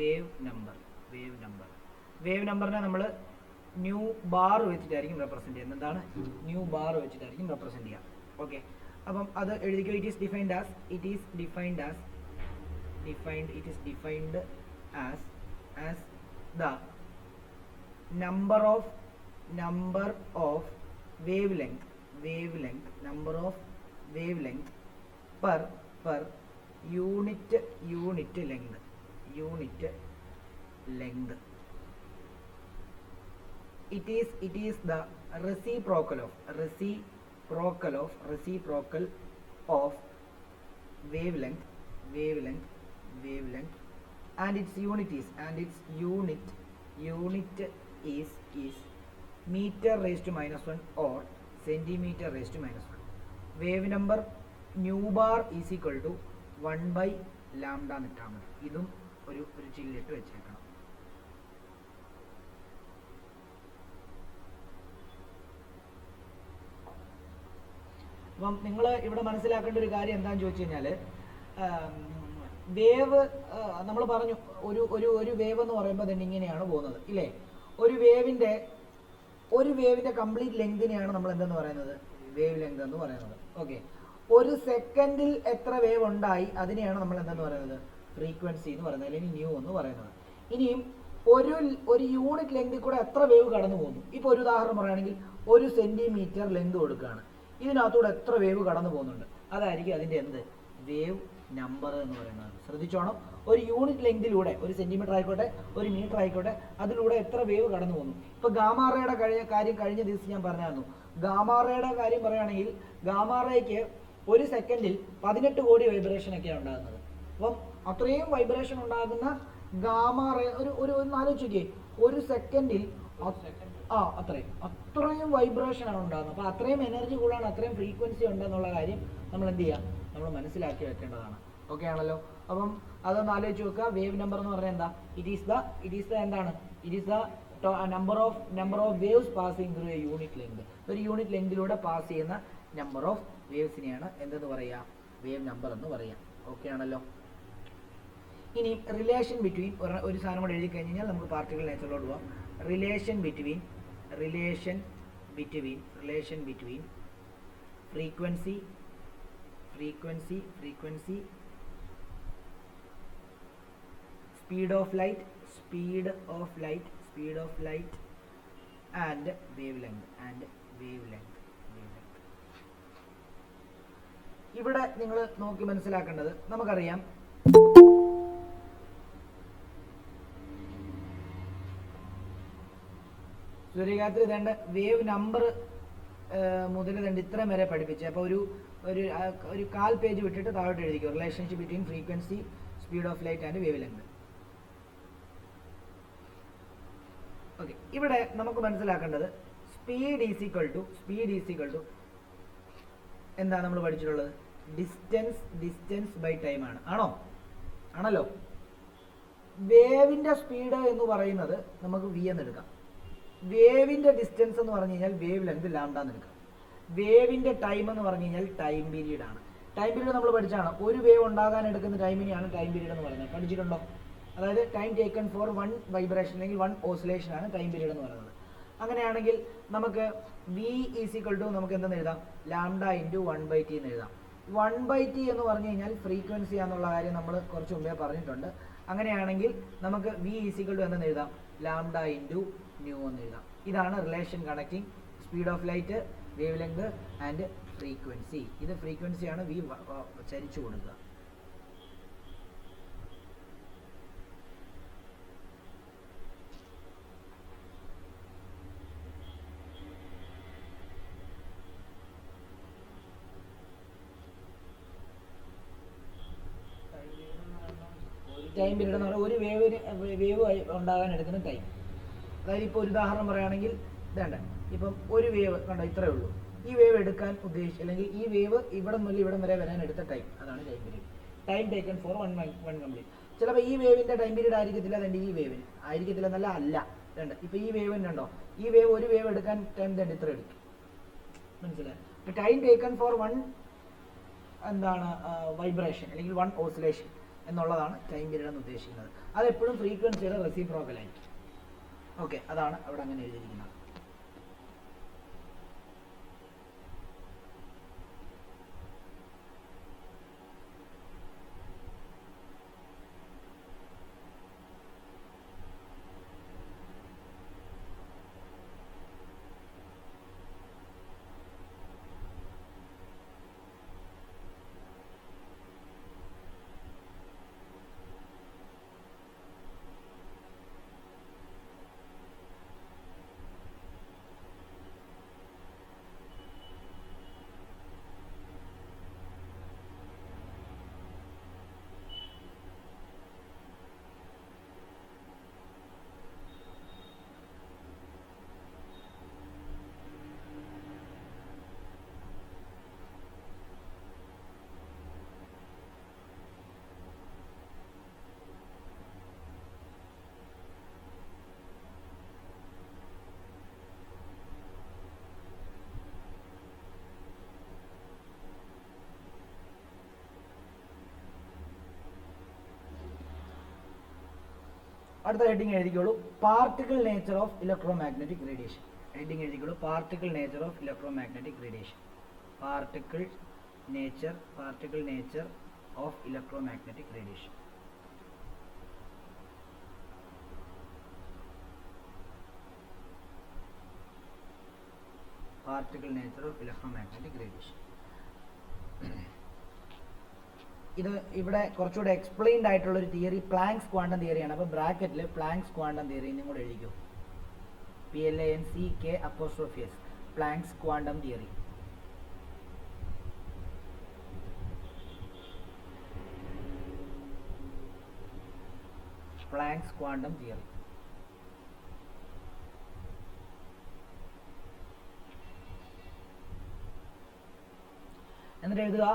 Wave നമ്പറിനെ നമ്മൾ new bar വെച്ചിട്ടായിരിക്കും റെപ്രസെന്റ് ചെയ്യുന്നത്. എന്താണ് ന്യൂ ബാർ വെച്ചിട്ടായിരിക്കും റെപ്രസെന്റ് ചെയ്യുക. ഓക്കെ, അപ്പം അത് എഴുതിക്കോ. It is defined as the number of wavelength per unit length. It is the reciprocal of wavelength and its unit is meter raised to -1 or centimeter raised to -1. Wave number nu bar is equal to 1 by lambda എന്നിട്ടാൽ മതി. ഇതും ഒരു ചില്ലിട്ട് വെച്ചേക്കണം. അപ്പം നിങ്ങൾ ഇവിടെ മനസ്സിലാക്കേണ്ട ഒരു കാര്യം എന്താണെന്ന് ചോദിച്ചു കഴിഞ്ഞാൽ, വേവ് നമ്മൾ പറഞ്ഞു ഒരു വേവ് എന്ന് പറയുമ്പോൾ തന്നെ ഇങ്ങനെയാണ് പോകുന്നത് ഇല്ലേ. ഒരു വേവിന്റെ കംപ്ലീറ്റ് ലെങ്തിനെയാണ് നമ്മൾ എന്തെന്ന് പറയുന്നത്, വേവ് ലെങ്ത് എന്ന് പറയുന്നത്. ഓക്കെ, ഒരു സെക്കൻഡിൽ എത്ര വേവ് ഉണ്ടായി അതിനെയാണ് നമ്മൾ എന്തെന്ന് പറയുന്നത്, ഫ്രീക്വൻസി എന്ന് പറയുന്നത്, അല്ലെങ്കിൽ ന്യൂ എന്ന് പറയുന്നത്. ഇനിയും ഒരു യൂണിറ്റ് ലെങ്തിൽ കൂടെ എത്ര വേവ് കടന്നു പോകുന്നു. ഇപ്പോൾ ഒരു ഉദാഹരണം പറയുകയാണെങ്കിൽ 1 സെന്റിമീറ്റർ ലെങ്ത് കൊടുക്കുകയാണ്, ഇതിനകത്തൂടെ എത്ര വേവ് കടന്നു പോകുന്നുണ്ട്, അതായിരിക്കും അതിൻ്റെ എന്ത്, വേവ് നമ്പർ എന്ന് പറയുന്നത്. ശ്രദ്ധിച്ചോണം, ഒരു യൂണിറ്റ് ലെങ്തിലൂടെ, 1 സെന്റിമീറ്റർ ആയിക്കോട്ടെ 1 മീറ്റർ ആയിക്കോട്ടെ, അതിലൂടെ എത്ര വേവ് കടന്നു പോകുന്നു. ഇപ്പോൾ ഗാമാറയുടെ കാര്യം കഴിഞ്ഞ ദിവസം ഞാൻ പറഞ്ഞായിരുന്നു. ഗാമാറയുടെ കാര്യം പറയുകയാണെങ്കിൽ ഗാമാറയ്ക്ക് ഒരു സെക്കൻഡിൽ 18 കോടി വൈബ്രേഷൻ ഒക്കെയാണ് ഉണ്ടാകുന്നത്. അപ്പം അത്രയും വൈബ്രേഷൻ ഉണ്ടാകുന്ന ഗാമാറേ ഒരു ആലോചിച്ച് നോക്കിയേ, ഒരു സെക്കൻഡിൽ അത്രയും വൈബ്രേഷൻ ആണ് ഉണ്ടാകുന്നത്. അപ്പോൾ അത്രയും എനർജി കൂടാണ്, അത്രയും ഫ്രീക്വൻസി ഉണ്ടെന്നുള്ള കാര്യം നമ്മൾ എന്ത് ചെയ്യുക, നമ്മൾ മനസ്സിലാക്കി വെക്കേണ്ടതാണ്. ഓക്കെ ആണല്ലോ. അപ്പം അതൊന്ന് ആലോചിച്ച് വെക്കുക. വേവ് നമ്പർ എന്ന് പറഞ്ഞാൽ എന്താ, it is the number of waves passing through A unit length. ഒരു യൂണിറ്റ് ലെങ്തിലൂടെ പാസ് ചെയ്യുന്ന നമ്പർ ഓഫ് വേവ്സിനെയാണ് എന്തെന്ന് പറയുക, വേവ് നമ്പർ എന്ന് പറയുക. ഓക്കെ ആണല്ലോ. ഇനി റിലേഷൻ ബിറ്റ്വീൻ ഒരു സാധനം കൂടെ എഴുതി കഴിഞ്ഞാൽ നമുക്ക് പാർട്ടിക്കൽ നേച്ചറിലോട്ട് പോകാം. Relation between frequency speed of light and wavelength. ഇവിടെ നിങ്ങൾ നോക്കി മനസ്സിലാക്കേണ്ടത്, നമുക്കറിയാം സൂര്യകാന്തിൽ വേണ്ട വേവ് നമ്പർ മുതൽ രണ്ട് ഇത്രയും വരെ പഠിപ്പിച്ചത്. അപ്പോൾ ഒരു 1/4 പേജ് വിട്ടിട്ട് താഴോട്ട് എഴുതിക്കും, relationship between frequency, speed of light and wavelength. Okay, ഇവിടെ നമുക്ക് മനസ്സിലാക്കേണ്ടത് സ്പീഡ് ഈസ് ഈക്വൽ ടു എന്താ നമ്മൾ പഠിച്ചിട്ടുള്ളത്, ഡിസ്റ്റൻസ് ബൈ ടൈം ആണ്. ആണല്ലോ. വേവിന്റെ സ്പീഡ് എന്ന് പറയുന്നത് നമുക്ക് v എന്ന് എടുക്കാം. വേവിന്റെ ഡിസ്റ്റൻസ് എന്ന് പറഞ്ഞു കഴിഞ്ഞാൽ വേവ് ലെങ്ത് ലാംഡ എന്ന് എടുക്കാം. വേവിന്റെ ടൈം എന്ന് പറഞ്ഞു കഴിഞ്ഞാൽ ടൈം പീരീഡ് ആണ്. ടൈം പീരീഡ് നമ്മൾ പഠിച്ചാണ്, ഒരു വേവ് ഉണ്ടാകാൻ എടുക്കുന്ന ടൈമിനെയാണ് ടൈം പീരീഡ് എന്ന് പറയുന്നത്. പഠിച്ചിട്ടുണ്ടോ? അതായത് ടൈം ടേക്കൺ ഫോർ 1 വൈബ്രേഷൻ അല്ലെങ്കിൽ 1 ഓസിലേഷൻ ആണ് ടൈം പീരീഡ് എന്ന് പറയുന്നത്. അങ്ങനെയാണെങ്കിൽ നമുക്ക് v ഈസ് ഈക്വൽ ടു നമുക്ക് എന്തെന്ന് എഴുതാം, ലാംഡ ഇൻറ്റു 1/t എന്ന് എഴുതാം. 1/t എന്ന് പറഞ്ഞു കഴിഞ്ഞാൽ ഫ്രീക്വൻസി ആണെന്നുള്ള കാര്യം നമ്മൾ കുറച്ച് മുമ്പേ പറഞ്ഞിട്ടുണ്ട്. അങ്ങനെയാണെങ്കിൽ നമുക്ക് v ഈസ് ഈക്വൽ ടു എന്തെന്ന് എഴുതാം, ലാംഡ ഇൻറ്റു ന്യൂ എന്ന് എഴുതാം. ഇതാണ് relation connecting speed of light, wave length and frequency. ഇത് ഫ്രീക്വൻസിയാണ് v ചരിച്ചു കൊടുക്കുക. ടൈം പീരീഡ് എന്ന് പറഞ്ഞാൽ ഒരു വേവ് ഉണ്ടാകാൻ എടുക്കുന്ന ടൈം. അതായത് ഇപ്പോൾ ഒരു ഉദാഹരണം പറയുകയാണെങ്കിൽ ഇതേണ്ട, ഇപ്പം ഒരു വേവ് കണ്ടോ ഇത്രയേ ഉള്ളൂ. ഈ വേവ് എടുക്കാൻ ഉദ്ദേശിച്ച് അല്ലെങ്കിൽ ഈ വേവ് ഇവിടെ മുതൽ ഇവിടം വരെ വരാൻ എടുത്ത ടൈം, അതാണ് time period. Time taken four 1 complete. ചിലപ്പോൾ ഈ വേവിൻ്റെ ടൈം പീരീഡ് ആയിരിക്കത്തില്ല, അതുകൊണ്ട് ഈ വേവിന് ആയിരിക്കത്തില്ല എന്നല്ല, അല്ല രണ്ട്. ഇപ്പോൾ ഈ വേവിന് ഉണ്ടോ, ഈ വേവ് ഒരു വേവ് എടുക്കാൻ ടൈം തന്നെ ഇത്ര എടുക്കും. മനസ്സിലായി? ടൈം ടേക്കൺ ഫോർ 1 എന്താണ് വൈബ്രേഷൻ അല്ലെങ്കിൽ 1 ഓസിലേഷൻ എന്നുള്ളതാണ് ടൈം പീരീഡ് എന്ന് ഉദ്ദേശിക്കുന്നത്. അതെപ്പോഴും ഫ്രീക്വൻസിയുടെ റെസിപ്രോക്കൽ ആയിരിക്കും. ഓക്കെ, അതാണ് അവിടെ അങ്ങനെ എഴുതിയിരിക്കുന്നത്. അടുത്ത ഹെഡിങ് എഴുതിക്കോളൂ, particle nature of electromagnetic radiation. Heading എഴുതിക്കോളൂ, particle nature of electromagnetic radiation. Particle nature of electromagnetic radiation. Particle nature of electromagnetic radiation. ഇത് ഇവിടെ കുറച്ചുകൂടെ എക്സ്പ്ലെയിൻഡ് ആയിട്ടുള്ള ഒരു തിയറി പ്ലാങ്ക്സ് ക്വാണ്ടം തിയറിയാണ്. അപ്പോൾ ബ്രാക്കറ്റിൽ പ്ലാങ്ക്സ് ക്വാണ്ടം തിയറി എന്നും കൂടെ എഴുതിക്കോ. PLANCK', planks quantum theory. Planks quantum theory. എന്നിട്ട് എഴുതുക,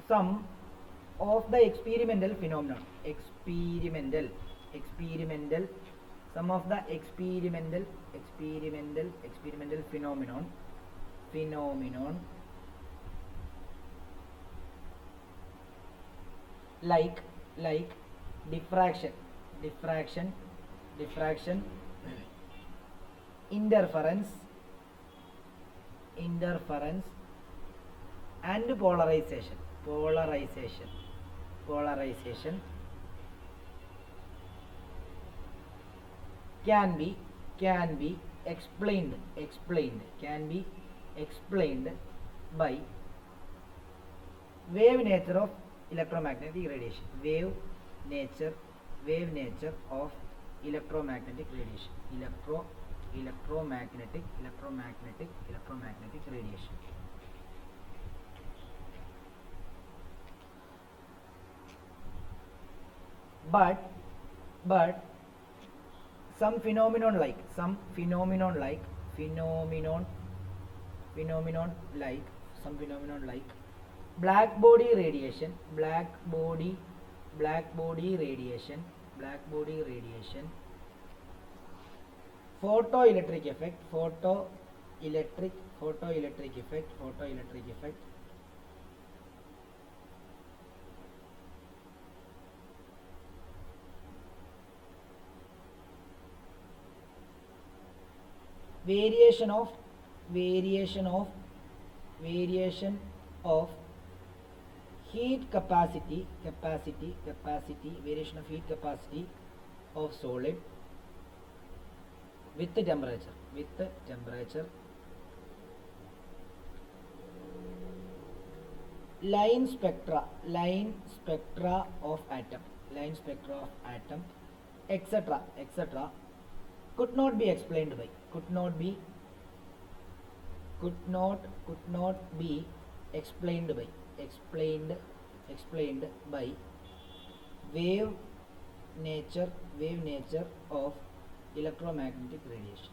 some of the experimental phenomenon, some of the experimental phenomenon like diffraction, interference and polarization can be explained by wave nature of electromagnetic radiation. Wave nature of electromagnetic radiation. Electromagnetic radiation. But some phenomenon like black body radiation, photoelectric effect, variation of heat capacity of solid with temperature, line spectra of atom, etc. could not be explained by wave nature of electromagnetic radiation.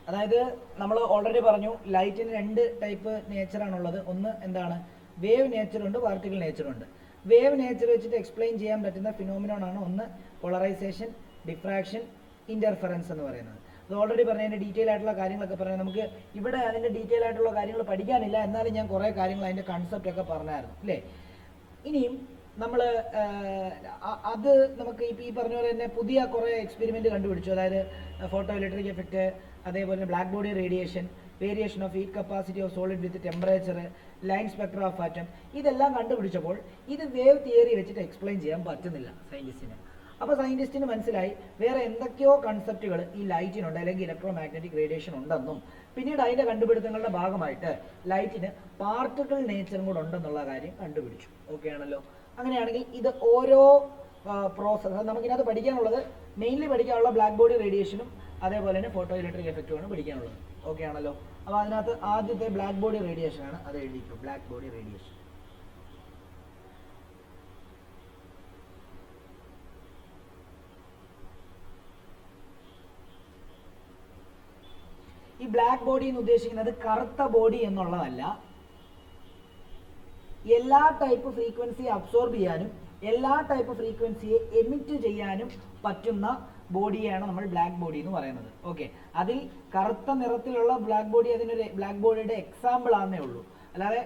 അതായത് നമ്മൾ already പറഞ്ഞു ലൈറ്റിന് രണ്ട് type നേച്ചറാണുള്ളത്. ഒന്ന് എന്താണ്, wave നേച്ചറുണ്ട്, particle നേച്ചറുണ്ട്. Wave nature വെച്ചിട്ട് explain ചെയ്യാൻ പറ്റുന്ന phenomenon ആണ് ഒന്ന് പോളറൈസേഷൻ, ഡിഫ്രാക്ഷൻ, ഇന്റർഫറൻസ് എന്ന് പറയുന്നത്. അത് ഓൾറെഡി പറഞ്ഞതിൻ്റെ ഡീറ്റെയിൽ ആയിട്ടുള്ള കാര്യങ്ങളൊക്കെ പറയാം. നമുക്ക് ഇവിടെ അതിൻ്റെ ഡീറ്റെയിൽ ആയിട്ടുള്ള കാര്യങ്ങൾ പഠിക്കാനില്ല, എന്നാലും ഞാൻ കുറേ കാര്യങ്ങൾ അതിൻ്റെ കൺസെപ്റ്റ് ഒക്കെ പറഞ്ഞായിരുന്നു അല്ലേ. ഇനിയും നമ്മൾ അത് നമുക്ക് ഈ പറഞ്ഞ പോലെ തന്നെ പുതിയ കുറേ എക്സ്പെരിമെൻറ്റ് കണ്ടുപിടിച്ചു. അതായത് ഫോട്ടോ ഇലക്ട്രിക് എഫക്റ്റ്, അതേപോലെ തന്നെ black body radiation, variation of heat capacity of solid with temperature, line Spectra of atom, ഇതെല്ലാം കണ്ടുപിടിച്ചപ്പോൾ ഇത് വേവ് തിയറി വെച്ചിട്ട് എക്സ്പ്ലെയിൻ ചെയ്യാൻ പറ്റുന്നില്ല സയൻറ്റിസ്റ്റിന്. അപ്പോൾ സയൻറ്റിസ്റ്റിന് മനസ്സിലായി വേറെ എന്തൊക്കെയോ കൺസെപ്റ്റുകൾ ഈ ലൈറ്റിനുണ്ട്, അല്ലെങ്കിൽ ഇലക്ട്രോ മാഗ്നറ്റിക് റേഡിയേഷൻ ഉണ്ടെന്നും പിന്നീട് അതിൻ്റെ കണ്ടുപിടുത്തങ്ങളുടെ ഭാഗമായിട്ട് ലൈറ്റിന് പാർട്ടിക്കിൾ നേച്ചറും കൂടെ ഉണ്ടെന്നുള്ള കാര്യം കണ്ടുപിടിച്ചു. ഓക്കെ ആണല്ലോ. അങ്ങനെയാണെങ്കിൽ ഇത് ഓരോ പ്രോസസ്സ് നമുക്കിനകത്ത് പഠിക്കാനുള്ളത്, മെയിൻലി പഠിക്കാനുള്ള ബ്ലാക്ക് ബോഡി റേഡിയേഷനും അതേപോലെ തന്നെ ഫോട്ടോ ഇലക്ട്രിക് എഫക്റ്റുമാണ് പഠിക്കാനുള്ളത്. ഓക്കെ ആണല്ലോ. അപ്പോൾ അതിനകത്ത് ആദ്യത്തെ ബ്ലാക്ക് ബോഡി റേഡിയേഷൻ ആണ്, അത് എഴുതിക്കും. Black body radiation. ഈ ബ്ലാക്ക് ബോഡി എന്ന് ഉദ്ദേശിക്കുന്നത് കറുത്ത ബോഡി എന്നുള്ളതല്ല, എല്ലാ ടൈപ്പ് ഫ്രീക്വൻസിയെ അബ്സോർബ് ചെയ്യാനും എല്ലാ ടൈപ്പ് ഫ്രീക്വൻസിയെ എമിറ്റ് ചെയ്യാനും പറ്റുന്ന ബോഡിയാണ് നമ്മൾ ബ്ലാക്ക് ബോഡി എന്ന് പറയുന്നത്. ഓക്കെ, അതിൽ കറുത്ത നിറത്തിലുള്ള ബ്ലാക്ക് ബോഡി അതിനൊരു ബ്ലാക്ക് ബോഡിയുടെ എക്സാമ്പിൾ ആണെന്നേ ഉള്ളൂ. അല്ലാതെ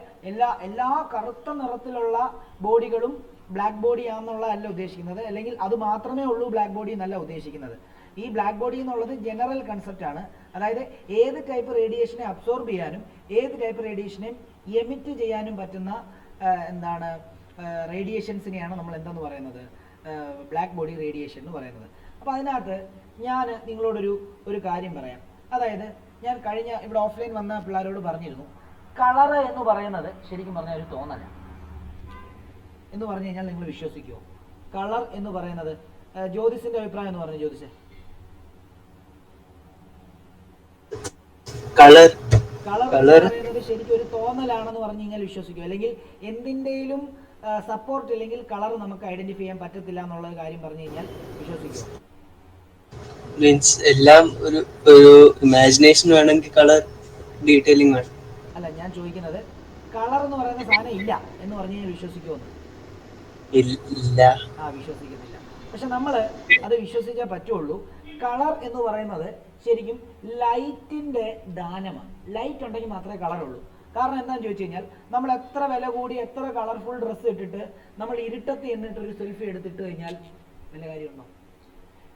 എല്ലാ കറുത്ത നിറത്തിലുള്ള ബോഡികളും ബ്ലാക്ക് ബോഡി ആണെന്നുള്ളതല്ല ഉദ്ദേശിക്കുന്നത്, അല്ലെങ്കിൽ അത് മാത്രമേ ഉള്ളൂ ബ്ലാക്ക് ബോഡി എന്നല്ല ഉദ്ദേശിക്കുന്നത്. ഈ ബ്ലാക്ക് ബോഡി എന്നുള്ളത് ജനറൽ കൺസെപ്റ്റ് ആണ്. അതായത് ഏത് ടൈപ്പ് റേഡിയേഷനെ അബ്സോർബ് ചെയ്യാനും ഏത് ടൈപ്പ് റേഡിയേഷനെ എമിറ്റ് ചെയ്യാനും പറ്റുന്ന എന്താണ് റേഡിയേഷൻസിനെയാണ് നമ്മൾ എന്തെന്ന് പറയുന്നത്, ബ്ലാക്ക് ബോഡി റേഡിയേഷൻ എന്ന് പറയുന്നത്. അപ്പോൾ അതിനകത്ത് ഞാൻ നിങ്ങളോടൊരു കാര്യം പറയാം. അതായത് ഞാൻ കഴിഞ്ഞ ഇവിടെ ഓഫ്ലൈൻ വന്ന പിള്ളേരോട് പറഞ്ഞിരുന്നു, കളർ എന്ന് പറയുന്നത് ശരിക്കും പറഞ്ഞാൽ ഒരു തോന്നല എന്ന് പറഞ്ഞു കഴിഞ്ഞാൽ നിങ്ങൾ വിശ്വസിക്കുമോ? കളർ എന്ന് പറയുന്നത് ജ്യോതിസിന്റെ അഭിപ്രായം എന്ന് പറഞ്ഞു. ജ്യോതിഷ, കളർ പറയുന്നത് ശരിക്കും ഒരു തോന്നലാണെന്ന് പറഞ്ഞു കഴിഞ്ഞാൽ വിശ്വസിക്കുമോ? അല്ലെങ്കിൽ എന്തിൻ്റെയും സപ്പോർട്ട് ഇല്ലെങ്കിൽ കളർ നമുക്ക് ഐഡന്റിഫൈ ചെയ്യാൻ പറ്റത്തില്ല എന്നുള്ള കാര്യം പറഞ്ഞു കഴിഞ്ഞാൽ വിശ്വസിക്കുമോ? മീൻസ് എല്ലാം ഒരു ഇമാജിനേഷൻ വേണമെങ്കിൽ കളർ ഡീറ്റെയിലിംഗ് വേണം. അല്ല, ഞാൻ ചോദിക്കുന്നത് കളർ എന്ന് പറയുന്ന സാധനം ഇല്ല എന്ന് പറഞ്ഞു കഴിഞ്ഞാൽ വിശ്വസിക്കുമോ? ഇല്ല, വിശ്വസിക്കുന്നില്ല. പക്ഷെ നമ്മൾ അത് വിശ്വസിക്കാൻ പറ്റുള്ളൂ. കളർ എന്ന് പറയുന്നത് ശരിക്കും ലൈറ്റിന്റെ ദാനമാണ്. ലൈറ്റ് ഉണ്ടെങ്കിൽ മാത്രമേ കളർ ഉള്ളൂ. കാരണം എന്താണെന്ന് ചോദിച്ചു കഴിഞ്ഞാൽ നമ്മൾ എത്ര വില കൂടി എത്ര കളർഫുൾ ഡ്രസ്സ് ഇട്ടിട്ട് നമ്മൾ ഇരുട്ടത്ത് എന്നിട്ട് ഒരു സെൽഫി എടുത്തിട്ട് കഴിഞ്ഞാൽ വല്ല കാര്യമുണ്ടോ?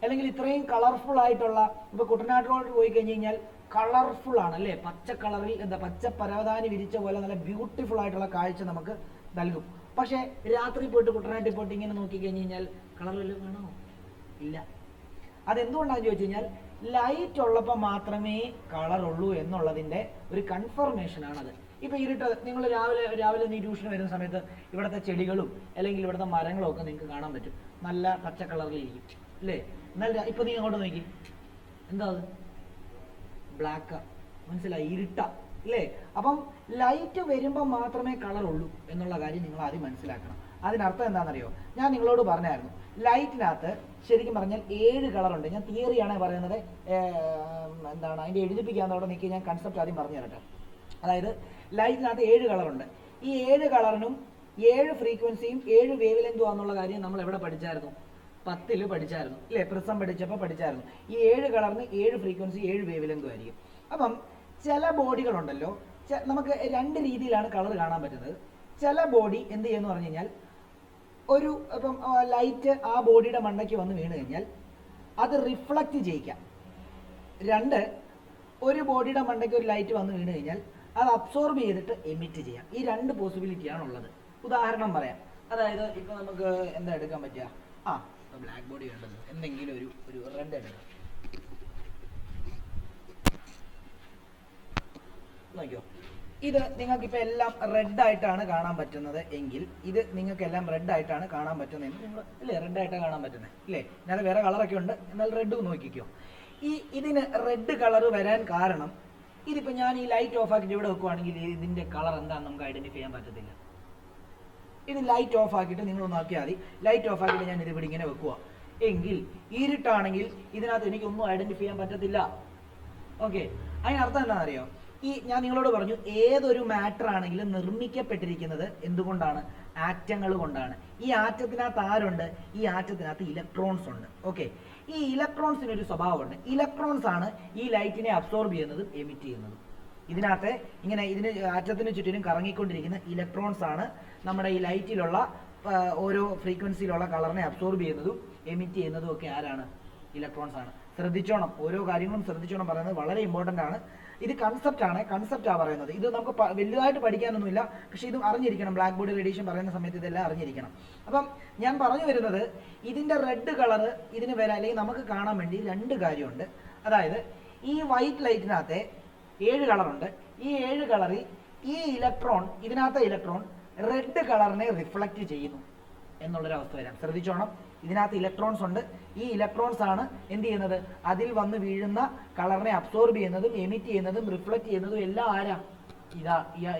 അല്ലെങ്കിൽ ഇത്രയും കളർഫുൾ ആയിട്ടുള്ള, ഇപ്പൊ കുട്ടനാട് റോഡ് പോയി കഴിഞ്ഞ് കഴിഞ്ഞാൽ കളർഫുൾ ആണ് അല്ലേ, പച്ച കളറിൽ പച്ച പരവതാനി വിരിച്ച പോലെ നല്ല ബ്യൂട്ടിഫുൾ ആയിട്ടുള്ള കാഴ്ച നമുക്ക് നൽകും. പക്ഷെ രാത്രി പോയിട്ട് കുട്ടനാട്ടിൽ പോയിട്ട് ഇങ്ങനെ നോക്കി കഴിഞ്ഞ് കഴിഞ്ഞാൽ കളർ വല്ലതും കാണോ? ഇല്ല. അതെന്തുകൊണ്ടാണെന്ന് ചോദിച്ചു കഴിഞ്ഞാൽ ലൈറ്റ് ഉള്ളപ്പോൾ മാത്രമേ കളർ ഉള്ളൂ എന്നുള്ളതിന്റെ ഒരു കൺഫർമേഷൻ ആണത്. ഇപ്പൊ ഇരുട്ട് നിങ്ങൾ രാവിലെ നീ ട്യൂഷന് വരുന്ന സമയത്ത് ഇവിടുത്തെ ചെടികളും അല്ലെങ്കിൽ ഇവിടുത്തെ മരങ്ങളും ഒക്കെ നിങ്ങൾക്ക് കാണാൻ പറ്റും, നല്ല പച്ച കളറിലിരിക്കും അല്ലേ. എന്നാൽ ഇപ്പൊ നീ അങ്ങോട്ട് നോക്കി, എന്താ അത്? ബ്ലാക്കാ, മനസ്സിലായി, ഇരുട്ട അല്ലേ. അപ്പം ലൈറ്റ് വരുമ്പോൾ മാത്രമേ കളർ ഉള്ളൂ എന്നുള്ള കാര്യം നിങ്ങൾ ആദ്യം മനസ്സിലാക്കണം. അതിനർത്ഥം എന്താണെന്നറിയോ? ഞാൻ നിങ്ങളോട് പറഞ്ഞായിരുന്നു, ലൈറ്റിനകത്ത് ശരിക്കും പറഞ്ഞാൽ 7 കളറുണ്ട്. ഞാൻ തിയറിയാണ് പറയുന്നത്, എന്താണ് അതിൻ്റെ എഴുതിപ്പിക്കാന്നവിടെ നിൽക്കി ഞാൻ കൺസെപ്റ്റ് ആദ്യം പറഞ്ഞു തരട്ടെ. അതായത് ലൈറ്റിനകത്ത് 7 കളറുണ്ട്. ഈ 7 കളറിനും 7 ഫ്രീക്വൻസിയും 7 വേവ് ലെങ്തും ആണെന്നുള്ള കാര്യം നമ്മൾ എവിടെ പഠിച്ചായിരുന്നു? 10ൽ പഠിച്ചായിരുന്നു ഇല്ലേ, പ്രിസം പഠിച്ചപ്പോൾ പഠിച്ചായിരുന്നു. ഈ 7 കളറിന് 7 ഫ്രീക്വൻസി 7 വേവ് ലെങ്തും ആയിരിക്കും. അപ്പം ചില ബോഡികളുണ്ടല്ലോ, നമുക്ക് 2 രീതിയിലാണ് കളർ കാണാൻ പറ്റുന്നത്. ചില ബോഡി എന്ത് ചെയ്യുമെന്ന് പറഞ്ഞു കഴിഞ്ഞാൽ, ഇപ്പം ലൈറ്റ് ആ ബോഡിയുടെ മണ്ടയ്ക്ക് വന്ന് വീണ് കഴിഞ്ഞാൽ അത് റിഫ്ലക്റ്റ് ചെയ്യിക്കാം. 2, ഒരു ബോഡിയുടെ മണ്ടയ്ക്ക് ഒരു ലൈറ്റ് വന്ന് വീണ് കഴിഞ്ഞാൽ അത് അബ്സോർബ് ചെയ്തിട്ട് എമിറ്റ് ചെയ്യാം. ഈ 2 പോസിബിലിറ്റിയാണ് ഉള്ളത്. ഉദാഹരണം പറയാം. അതായത് ഇപ്പൊ നമുക്ക് എന്താ എടുക്കാൻ പറ്റുക? ബ്ലാക്ക് ബോഡി വേണ്ടത് എന്തെങ്കിലും ഒരു റെഡ് എടുക്കാം. നോക്കിയോ, ഇത് നിങ്ങൾക്കിപ്പോൾ എല്ലാം റെഡ് ആയിട്ടാണ് കാണാൻ പറ്റുന്നത് എങ്കിൽ ഇത് നിങ്ങൾക്കെല്ലാം റെഡ് ആയിട്ടാണ് കാണാൻ പറ്റുന്നതെങ്കിൽ നിങ്ങൾ അല്ലേ, റെഡ് ആയിട്ടാണ് കാണാൻ പറ്റുന്നത് ഇല്ലേ. ഞാൻ വേറെ കളറൊക്കെ ഉണ്ട്, എന്നാൽ റെഡ് നോക്കിക്കോ. ഇതിന് റെഡ് കളർ വരാൻ കാരണം, ഇതിപ്പോൾ ഞാൻ ഈ ലൈറ്റ് ഓഫ് ആക്കിയിട്ട് ഇവിടെ വെക്കുവാണെങ്കിൽ ഇതിൻ്റെ കളർ എന്താണെന്ന് നമുക്ക് ഐഡന്റിഫൈ ചെയ്യാൻ പറ്റത്തില്ല. ഇത് ലൈറ്റ് ഓഫ് ആക്കിയിട്ട് നിങ്ങൾ നോക്കിയാൽ മതി. ലൈറ്റ് ഓഫ് ആക്കിയിട്ട് ഞാൻ ഇത് ഇവിടെ ഇങ്ങനെ വെക്കുക എങ്കിൽ ഇരുട്ടാണെങ്കിൽ ഇതിനകത്ത് എനിക്കൊന്നും ഐഡന്റിഫൈ ചെയ്യാൻ പറ്റത്തില്ല. ഓക്കെ, അതിനർത്ഥം എന്താണെന്നറിയോ? ഈ ഞാൻ നിങ്ങളോട് പറഞ്ഞു ഏതൊരു മാറ്റർ ആണെങ്കിലും നിർമ്മിക്കപ്പെട്ടിരിക്കുന്നത് എന്തുകൊണ്ടാണ്? ആറ്റങ്ങൾ കൊണ്ടാണ്. ഈ ആറ്റത്തിനകത്ത് ആരുണ്ട്? ഈ ആറ്റത്തിനകത്ത് ഇലക്ട്രോൺസ് ഉണ്ട്. ഓക്കെ, ഈ ഇലക്ട്രോൺസിന് ഒരു സ്വഭാവമുണ്ട്. ഇലക്ട്രോൺസ് ആണ് ഈ ലൈറ്റിനെ അബ്സോർബ് ചെയ്യുന്നതും എമിറ്റ് ചെയ്യുന്നതും. ഇതിനകത്ത് ഇങ്ങനെ ഇതിന് ആറ്റത്തിന് ചുറ്റിനും കറങ്ങിക്കൊണ്ടിരിക്കുന്ന ഇലക്ട്രോൺസ് ആണ് നമ്മുടെ ഈ ലൈറ്റിലുള്ള ഓരോ ഫ്രീക്വൻസിയിലുള്ള കളറിനെ അബ്സോർബ് ചെയ്യുന്നതും എമിറ്റ് ചെയ്യുന്നതും ഒക്കെ ആരാണ്? ഇലക്ട്രോൺസ് ആണ്. ശ്രദ്ധിച്ചോണം, ഓരോ കാര്യങ്ങളും ശ്രദ്ധിച്ചോണം, പറയുന്നത് വളരെ ഇമ്പോർട്ടൻ്റ് ആണ്. ഇത് കൺസെപ്റ്റാണ് പറയുന്നത്. ഇത് നമുക്ക് വലുതായിട്ട് പഠിക്കാനൊന്നുമില്ല, പക്ഷേ ഇത് അറിഞ്ഞിരിക്കണം. ബ്ലാക്ക് ബോഡി റേഡിയേഷൻ പറയുന്ന സമയത്ത് ഇതെല്ലാം അറിഞ്ഞിരിക്കണം. അപ്പം ഞാൻ പറഞ്ഞു വരുന്നത്, ഇതിൻ്റെ റെഡ് കളറ് ഇതിന് വരാൻ അല്ലെങ്കിൽ നമുക്ക് കാണാൻ വേണ്ടി രണ്ട് കാര്യമുണ്ട്. അതായത് ഈ വൈറ്റ് ലൈറ്റിനകത്തെ 7 കളറുണ്ട്. ഈ 7 കളറിൽ ഈ ഇലക്ട്രോൺ, ഇതിനകത്തെ ഇലക്ട്രോൺ റെഡ് കളറിനെ റിഫ്ലക്റ്റ് ചെയ്യുന്നു എന്നുള്ളൊരവസ്ഥ വരാം. ശ്രദ്ധിച്ചോണം, ഇതിനകത്ത് ഇലക്ട്രോൺസ് ഉണ്ട്. ഈ ഇലക്ട്രോൺസ് ആണ് എന്ത് ചെയ്യുന്നത്? അതിൽ വന്ന് വീഴുന്ന കളറിനെ അബ്സോർബ് ചെയ്യുന്നതും എമിറ്റ് ചെയ്യുന്നതും റിഫ്ലക്റ്റ് ചെയ്യുന്നതും എല്ലാം ആരാ?